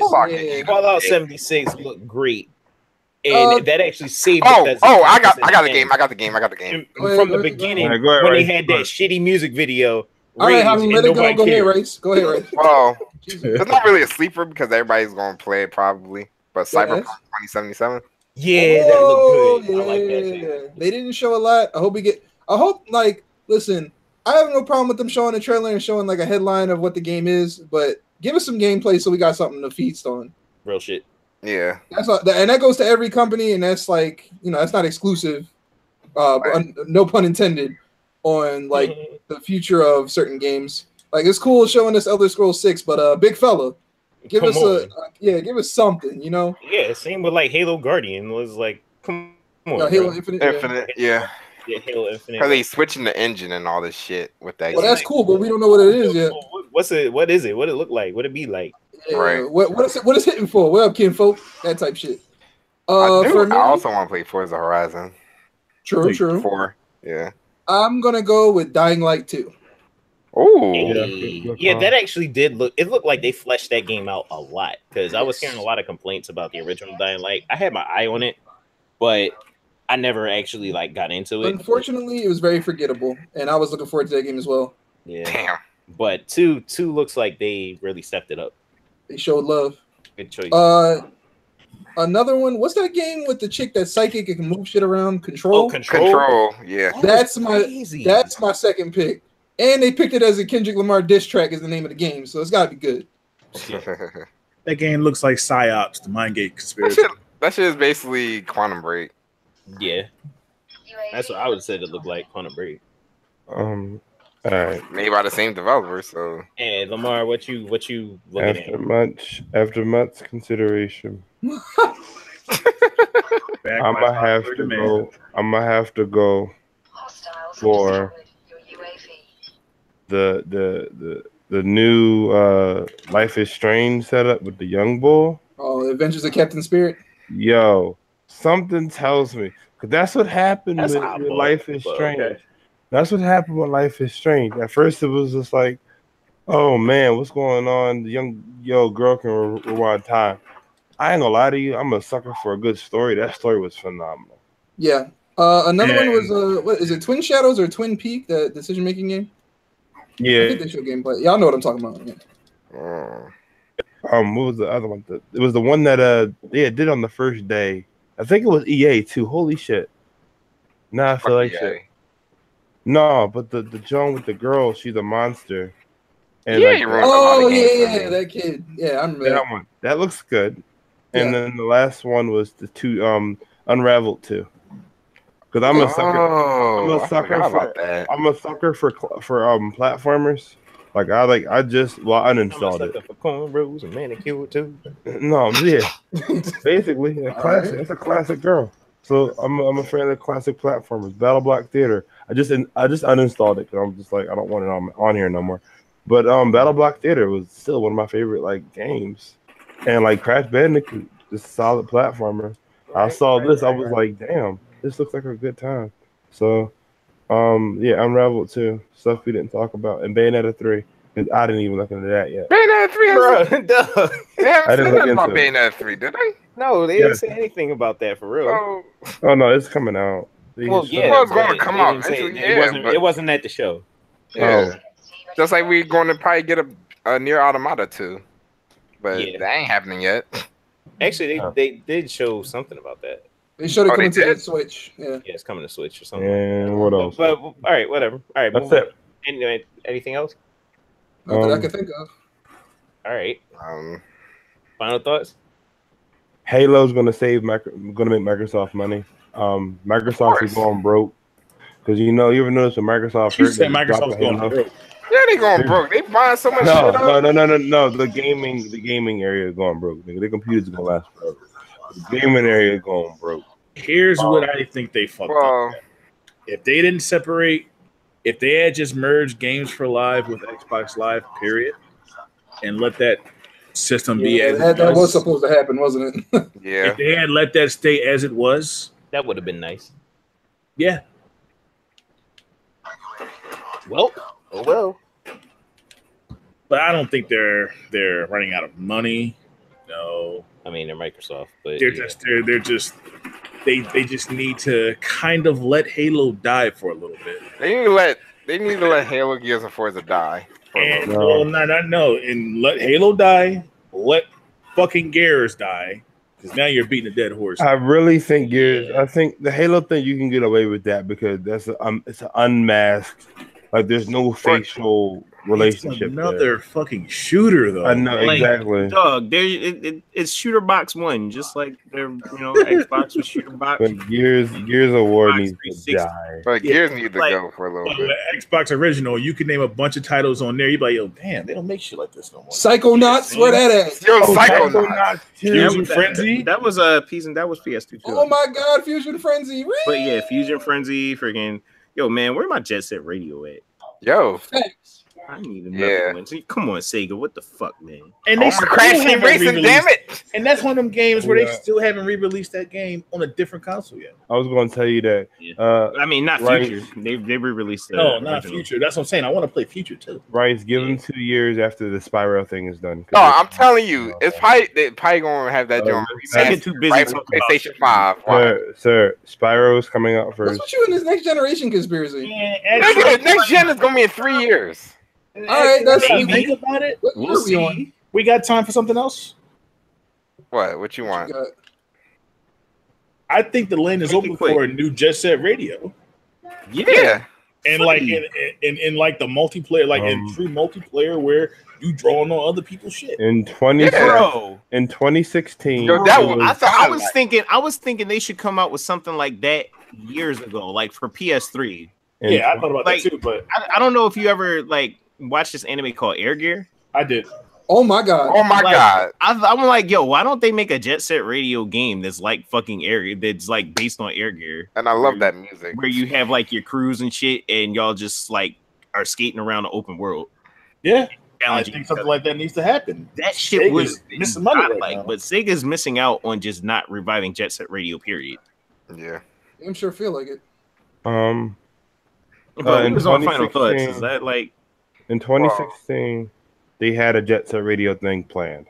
Fallout 76 looked great, and that actually saved. I got the game. I got the game. From the beginning, when they had that shitty music video. All right, let it go. Go ahead, Race. Well, it's not really a sleeper because everybody's going to play it probably. But Cyberpunk 2077. Yeah, that looked good. I like that shit. They didn't show a lot. Listen, I have no problem with them showing a trailer and showing like a headline of what the game is, but give us some gameplay so we got something to feast on. Real shit. Yeah. And that goes to every company, and that's like, that's not exclusive. No pun intended on like the future of certain games. Like it's cool showing us Elder Scrolls 6, but big fella, give us something, Yeah, same with like Halo Guardian was like, come on, Halo bro. Infinite, yeah. Yeah, Halo Infinite. Because they switching the engine and all this shit with that. Well, that's cool, but we don't know what it is yet. What is it? What it look like? What it be like? Yeah, right. What is hitting for? What up, kinfolk? That type shit. I also want to play Forza Horizon. True. 4. Yeah. I'm gonna go with Dying Light 2. Oh, yeah, that actually did look. It looked like they fleshed that game out a lot because I was hearing a lot of complaints about the original Dying Light. I had my eye on it, but I never actually like got into it. Unfortunately, it was very forgettable, and I was looking forward to that game as well. Yeah, damn. But two looks like they really stepped it up. They showed love. Good choice. Another one. What's that game with the chick that's psychic and can move shit around? Control. Oh, Control. Yeah. That's my second pick. And they picked it as a Kendrick Lamar diss track as the name of the game, so it's gotta be good. That game looks like PsyOps, the Mindgate conspiracy. That shit is basically Quantum Break. Yeah, that's what I would say it looked like. Quantum Break. All right. Made by the same developer, so. Hey, Lamar, what you looking at? After much consideration, I'm gonna have to go for the new Life is Strange setup with the young bull. Oh, Adventures of Captain Spirit. Yo, something tells me, because that's what happened with Life is Strange. Okay. That's what happened with Life is Strange. At first, it was just like, oh man, what's going on? The girl can rewind time. I ain't gonna lie to you, I'm a sucker for a good story. That story was phenomenal. Yeah. Another one was what is it? Twin Shadows or Twin Peak? The decision making game. Yeah. I think they show gameplay. Y'all know what I'm talking about. Yeah. What was the other one? It was the one that they did on the first day. I think it was EA too. Holy shit! Nah, I feel like shit. No, but the Joan with the girl, she's a monster. And yeah, that kid. Yeah, I remember that one. That looks good. And then the last one was the two Unraveled 2. Because I'm a sucker for platformers. Like I uninstalled it. For cornrows and manicure too. No, yeah, basically a classic. Right. It's a classic girl. So I'm a fan of classic platformers. Battle Block Theater. I just uninstalled it because I'm just like I don't want it on here no more. But Battle Block Theater was still one of my favorite like games, and like Crash Bandicoot, just a solid platformer. I saw this, I was like, damn, this looks like a good time. So. Yeah, Unraveled 2, stuff we didn't talk about, and Bayonetta 3. Because I didn't even look into that yet. Bayonetta 3, bro. I didn't look into Bayonetta 3, did they? No, they didn't say anything about that for real. Oh no, it's coming out. Well, yeah, it's going to come out. It wasn't at the show. Yeah, just like we're going to probably get a Nier Automata 2, but that ain't happening yet. Actually, they did show something about that. They showed it coming to the Switch. Yeah, it's coming to Switch or something. And what else? But all right, whatever. All right, that's it. Anyway, anything else? Not that I can think of. All right. Final thoughts. Halo's gonna make Microsoft money. Microsoft is going broke because you ever notice when Microsoft? You said Microsoft's going broke. Yeah, they going broke. They buying so much shit up. No. The gaming area is going broke. The computers are gonna last forever. The gaming area is going broke. Here's what I think they fucked up. If they didn't separate, if they had just merged Games for Live with Xbox Live, period, and let that system be as that was supposed to happen, wasn't it? Yeah. If they had let that stay as it was, that would have been nice. Yeah. Well, oh well. But I don't think they're running out of money. No. I mean, they're Microsoft, but they just need to kind of let Halo die for a little bit. They need to let Halo Gears of Forza die. And and let Halo die. Let fucking Gears die. Because now you're beating a dead horse. I really think Gears. I think the Halo thing you can get away with that because it's an unmasked. Like there's no facial relationship. Another fucking shooter, though. I know Like, exactly. Dog, it's Shooter Box 1, just like their Xbox was Shooter Box. But Gears of War Xbox needs to 360. die. But Gears need to like- go for a little But bit. with Xbox original, you can name a bunch of titles on there. You'd be like, yo, damn, they don't make shit like this no more. Psychonauts, where that at? Yo, Oh, Psychonauts. Fusion Frenzy. That was a piece, and that was PS2 too. Oh my God, Fusion Frenzy. But yeah, Fusion Frenzy, freaking yo, man, where my Jet Set Radio at? Yo. Facts. I need another one. See, come on, Sega, what the fuck, man? And Oh, they my Crash Team Racing, damn it! And that's one of them games where Yeah. they still haven't re-released that game on a different console yet. I was going to tell you that. Yeah. I mean, not Right. Future. They re-released the No, not original. Future. That's what I'm saying. I want to play Future too. Rice, give them 2 years after the Spyro thing is done. No, I'm telling you, it's probably gonna have that joint Sega too busy right for talking about PlayStation 5. Why? Sir, Spyro's coming out What's first. with you in this next generation conspiracy? Nigga, next gen is gonna be in 3 years. All right, that's Maybe. Think about it. What We'll year are we on? see. We got time for something else. What you want? Got- I think the lane is Make it open quick. for a new Jet Set Radio, Yeah. and like in like the multiplayer, like in true multiplayer where you drawing on other people's shit. In Bro, in 2016, Yo, that it was- I thought I was like- thinking they should come out with something like that years ago, like for PS3. in Yeah, I thought about Like- that too, but I don't know if you ever like watched this anime called Air Gear. I did. Oh my God. Oh my Like, god. I'm like, yo, why don't they make a Jet Set Radio game that's like fucking Air, that's like based on Air Gear, And I love that music. where you have like your crews and shit, and y'all just like are skating around the open world. Yeah, I challenging think each something other. like that needs to happen. That shit was Sega's missing money right like, now. but Sega's missing out on just not reviving Jet Set Radio. Period. Yeah. I'm sure feel like it. But in what was on Final Thoughts? 2016 Is that like In 2016, they had a Jet Set Radio thing planned.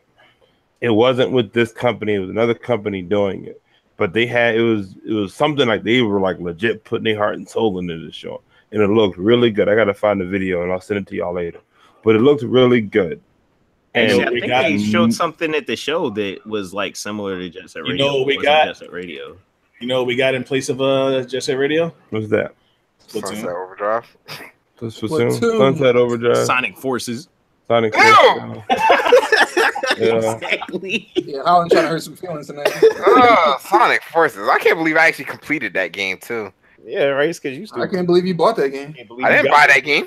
It wasn't with this company; it was another company doing it. But they had it was something like they were like legit putting their heart and soul into the show, and it looked really good. I gotta find the video and I'll send it to y'all later. But it looked really good. And And I think they showed something at the show that was like similar to Jet Set Radio. You know what we It wasn't got? Jet Set Radio. You know what we got in place of Jet Set Radio? What's that? Sunset Overdrive. This for soon. Platoon. Sunset Overdrive. Sonic Forces. Sonic. Ew! Yeah. Exactly. Yeah, Holland trying to hurt some feelings tonight. Sonic Forces. I can't believe I actually completed that game too. Yeah, right. Because you still. I can't believe you bought that game. I didn't buy that game.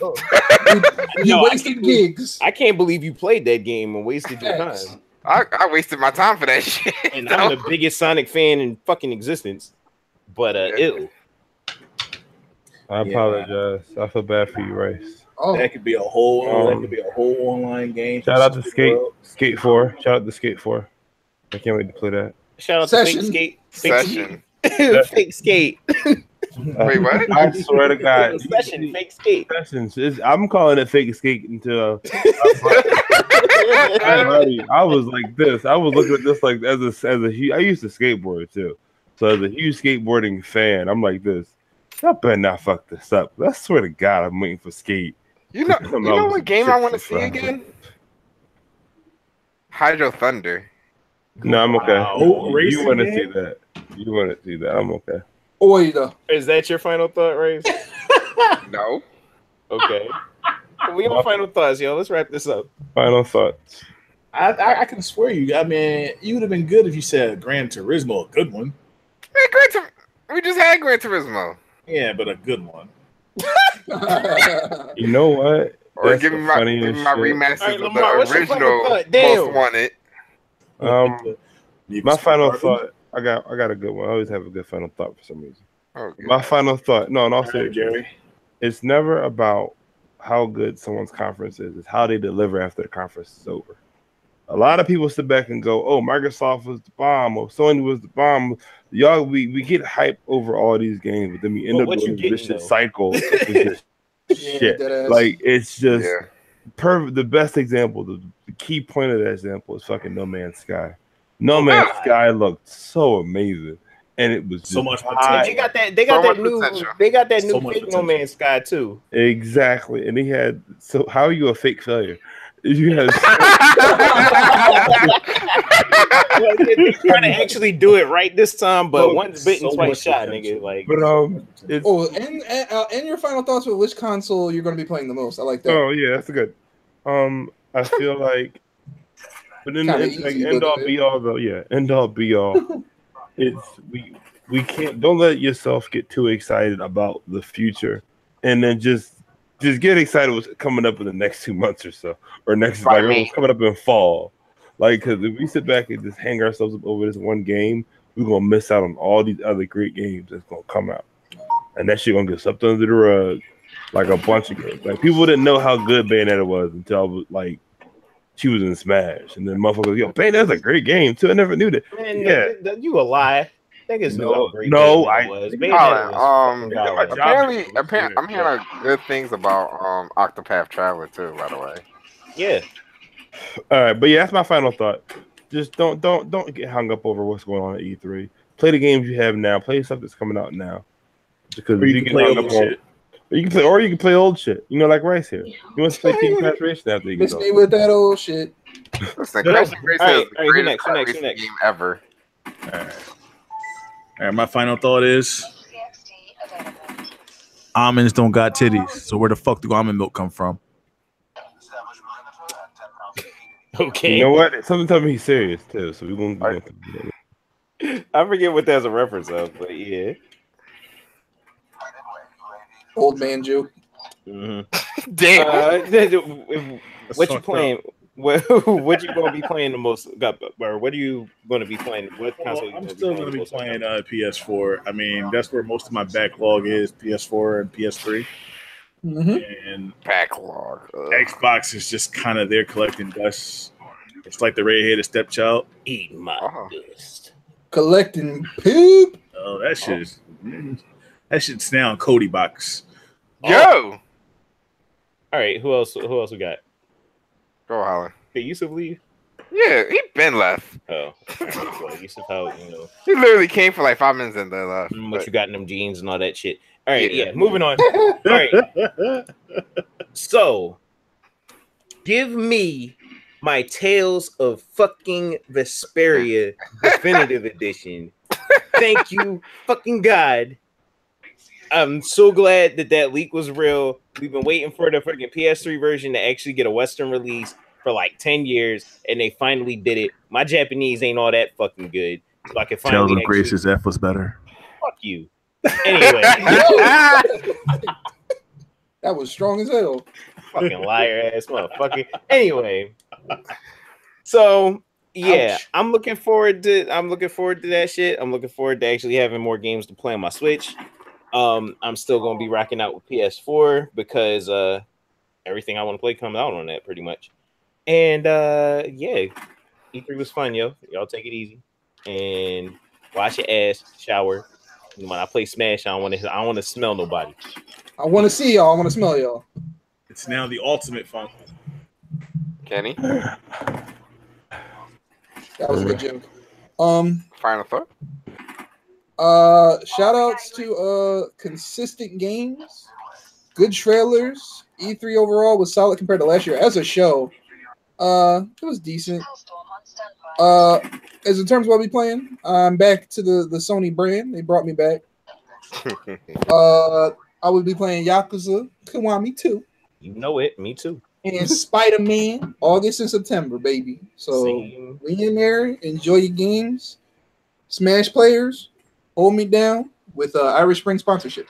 You No, I wasted can't believe- gigs. I can't believe you played that game and wasted your Facts. time. I wasted my time for that shit. And I'm the biggest Sonic fan in fucking existence. But ew. I apologize. I feel bad for you, Rice. Oh, That could be a whole online game. Shout out to Skate 4. Shout out to Skate 4. I can't wait to play that. Shout out Session. to Fake Session. Skate. Fake Skate. Wait, what? I swear to God. Session. Fake Skate. Sessions. I'm calling it fake skate until I was like this. I was looking at this like as a I used to skateboard too. So as a huge skateboarding fan, I'm like this. Y'all better not fuck this up. I swear to God, I'm waiting for skate. You know what game I want to see again? Hydro Thunder. No, I'm okay. Wow. You Racing want to game? see that? You want to see that? I'm okay. Oida. Is that your final thought, Ray? No. Okay. We on final thoughts, yo. Let's wrap this up. Final thoughts. I can swear you. I mean, you would have been good if you said Gran Turismo, a good one. Man, we just had Gran Turismo. Yeah, but a good one. You know what? Or That's give me the my funniest shit. remaster All right, of Lamar, what's the your final original thought? Damn. Most Wanted. Need My some final carbon? thought. I got a good one. I always have a good final thought for some reason. Okay. My final thought. No, in all All right, seriousness, Jerry. it's never about how good someone's conference is. It's how they deliver after the conference is over. A lot of people sit back and go, "Oh, Microsoft was the bomb," or Sony was the bomb. Y'all, we get hype over all these games, but then we end But up what you doing getting, this shit though? cycle. It's just shit. deadass. Like it's just Yeah. perfect. The best example, the key point of that example is fucking No Man's Sky. No Man's Sky looked so amazing, and it was So just much high. They got that. They got So that much new. potential. They got that So new much fake No potential. Man's Sky too. Exactly, and he had. So how are you a fake failure? You had They're trying to actually do it right this time, but once bitten, twice shy, nigga. Like, but it's and your final thoughts with which console you're going to be playing the most. I like that. Oh yeah, that's good. I feel like, but then like end all be all though. Yeah, end all be all. It's we can't. Don't let yourself get too excited about the future, and then just get excited what's coming up in the next 2 months or so, or next like what's coming up in fall. Like, because if we sit back and just hang ourselves up over this one game, we're gonna miss out on all these other great games that's gonna come out, and that shit gonna get swept under the rug, like a bunch of games. Like people didn't know how good Bayonetta was until like she was in Smash, and then motherfuckers, yo, Bayonetta's a great game too. I never knew that. Man, yeah, you a lie. Niggas knew how great Bayonetta was. Apparently, I'm hearing good things about Octopath Traveler too. By the way. Yeah. All right, but yeah, that's my final thought. Just don't get hung up over what's going on at E3. Play the games you have now. Play stuff that's coming out now. Because you can play old shit. You can play old shit. You know, like Rice here. You want to play Team Crash Racing after you get Miss me with that old shit. Listen, Crash Racing is the greatest racing game ever. All right, my final thought is almonds don't got titties. So where the fuck do almond milk come from? Okay. You know what? Something tells me he's serious too. So we're gonna I forget what that's a reference of, but yeah. Old man joke. Mm-hmm. Damn. What you playing? What you gonna be playing the most? Or what are you gonna be playing? What console? I'm still gonna be playing PS4. I mean, that's where most of my backlog is: PS4 and PS3. And backlog. Xbox is just kind of there collecting dust. It's like the red-headed stepchild. Eat my dust. Collecting poop. Oh, that shit's now in Cody box. Yo. All right, who else we got? Go Holland. Did Yusuf leave? Yeah, he been left. Oh, Yusuf, how he literally came for like 5 minutes and then left. What you got in them jeans and all that shit. All right, yeah, moving on. All right. So, give me my Tales of fucking Vesperia Definitive Edition. Thank you, fucking God. I'm so glad that leak was real. We've been waiting for the fucking PS3 version to actually get a Western release for like 10 years, and they finally did it. My Japanese ain't all that fucking good, so I can finally. Tales of Grace's F was better. Fuck you. Anyway. That was strong as hell. Fucking liar ass motherfucker. Anyway. So yeah, ouch. I'm looking forward to that shit. I'm looking forward to actually having more games to play on my Switch. I'm still gonna be rocking out with PS4 because everything I want to play comes out on that pretty much. And yeah, E3 was fun, yo. Y'all take it easy and wash your ass, shower. When I play Smash, I don't want to smell nobody. I want to see y'all. I want to smell y'all. It's now the ultimate fun. Kenny? That was a good joke. Final thought? Shout outs to consistent games, good trailers. E3 overall was solid compared to last year as a show. It was decent. As in terms of what we playing, I'm back to the Sony brand. They brought me back. I would be playing Yakuza Kiwami 2. You know it, me too. And Spider-Man, August and September, baby. So we in there, enjoy your games. Smash players, hold me down with Irish Spring sponsorship.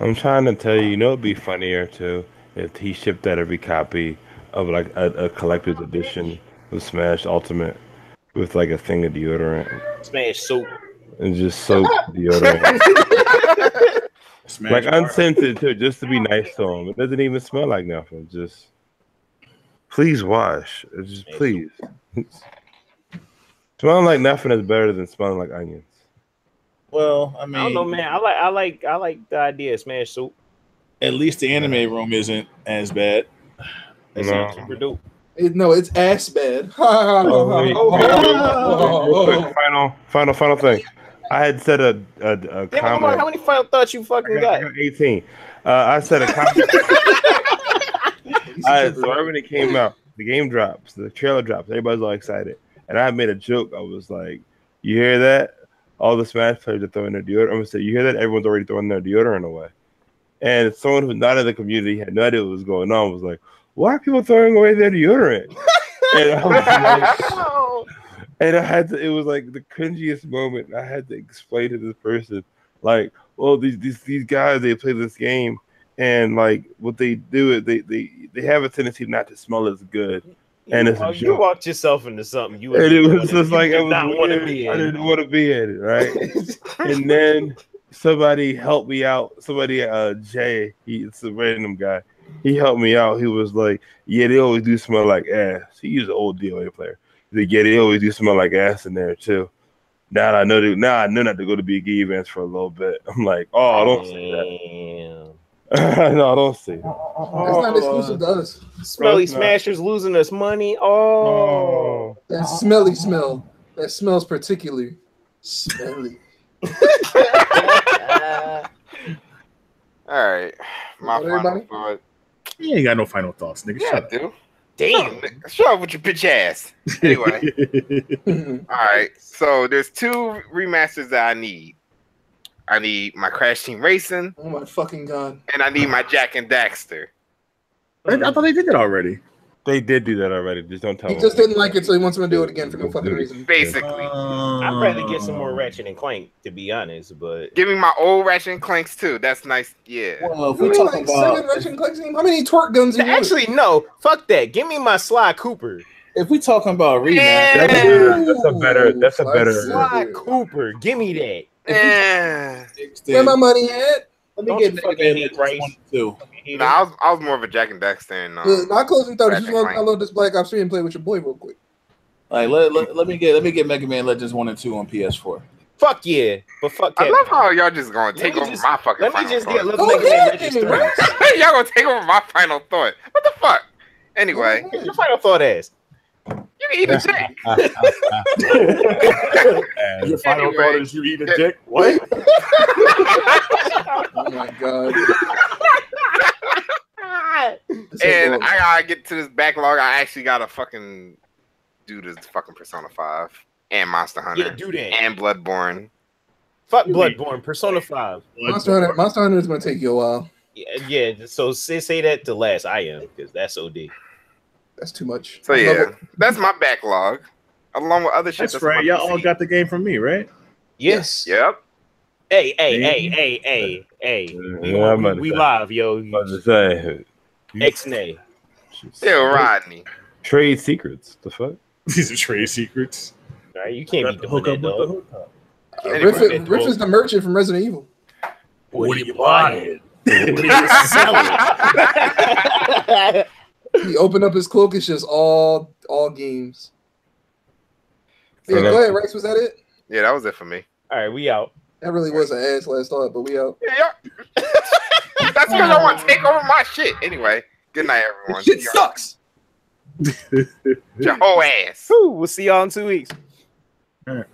I'm trying to tell you, it'd be funnier too if he shipped out every copy of like a collector's edition of Smash Ultimate with like a thing of deodorant. Smash soap. And just soap deodorant. Like unscented too, just to be nice to him. It doesn't even smell like nothing. Just please wash. Just please. Smelling like nothing is better than smelling like onions. Well, I mean, I don't know, man. I like the idea of Smash soap. At least the anime room isn't as bad. That sounds super dope. No, it's ass bad. Final thing. I had said a comment. How many final thoughts you fucking got? I got 18. I said a comment. So right when it came out, the game drops, the trailer drops, everybody's all excited. And I made a joke. I was like, you hear that? All the Smash players are throwing their deodorant. I'm going to say, you hear that? Everyone's already throwing their deodorant away. And someone who's not in the community had no idea what was going on, was like, why are people throwing away their deodorant? And I was like, and I had to, it was like the cringiest moment. I had to explain to this person, like, well, these guys, they play this game, and like what they do is they have a tendency not to smell as good. And it's a joke. You walked yourself into something. And it was just like I didn't want to be in it, right? And then somebody helped me out. Somebody, Jay, it's a random guy. He helped me out. He was like, yeah, they always do smell like ass. He's an old DOA player. He's like, yeah, they always do smell like ass in there too. Now I know not to go to big events for a little bit. I'm like, oh, don't say that. No, don't say that. That's not exclusive to us. Smelly Smashers losing us money. Oh, that smelly smell. That smells particularly smelly. All right, my final thought. You ain't got no final thoughts, nigga. Yeah, Shut up. dude. Damn, shut up with your bitch ass. Anyway, all right. So there's 2 remasters that I need. I need my Crash Team Racing. Oh my fucking god! And I need my Jack and Daxter. I thought they did that already. They did do that already. Just don't tell He them. just didn't like it, so he wants him to do it again for no fucking reason. Basically, I'd rather get some more Ratchet and Clank, to be honest. But give me my old Ratchet and Clanks too. That's nice. Yeah. Well, if we talk about Ratchet and Clank, how many twerk guns? Actually, no. Fuck that. Give me my Sly Cooper. If we talking about rematch, that's a better. Sly Cooper. Give me that. Yeah. Where my money at? Let me get Mega Man Legends 1 and 2. Nah, I was more of a Jack and Daxter. And, my closing thought is just want to download this Black Ops 3 and play with your boy real quick. Like let me get Mega Man Legends 1 and 2 on PS4. Fuck yeah, but fuck that. I love how y'all just gonna take over my fucking. Let me just get Mega Man Legends 3. Y'all gonna take over my final thought. What the fuck? Anyway, your final thought is. You can eat a dick. Your final thought is you eat a dick? What? Oh my god. And I gotta get to this backlog. I actually gotta fucking do this fucking Persona 5 and Monster Hunter. Yeah, do that. And Bloodborne. Fuck Bloodborne. Persona 5. Monster Hunter is gonna take you a while. Yeah. So say that to last. I am because that's OD. That's too much. So yeah, that's my backlog, along with other shit. That's right. Y'all all got the game from me, right? Yes. Yep. Hey. We live, yo. X-Nay. Yo, Rodney. Trade secrets. The fuck? These are trade secrets. All right, you can't be doing that, dog. Riff is the merchant from Resident Evil. What are you buying? What are you selling? He opened up his cloak. It's just all games. Yeah, go ahead, Rex. Was that it? Yeah, that was it for me. All right, we out. That really was an ass last thought, but we out. Yeah. That's because I want to take over my shit. Anyway, good night, everyone. Shit sucks. Your whole ass. We'll see y'all in 2 weeks. All right.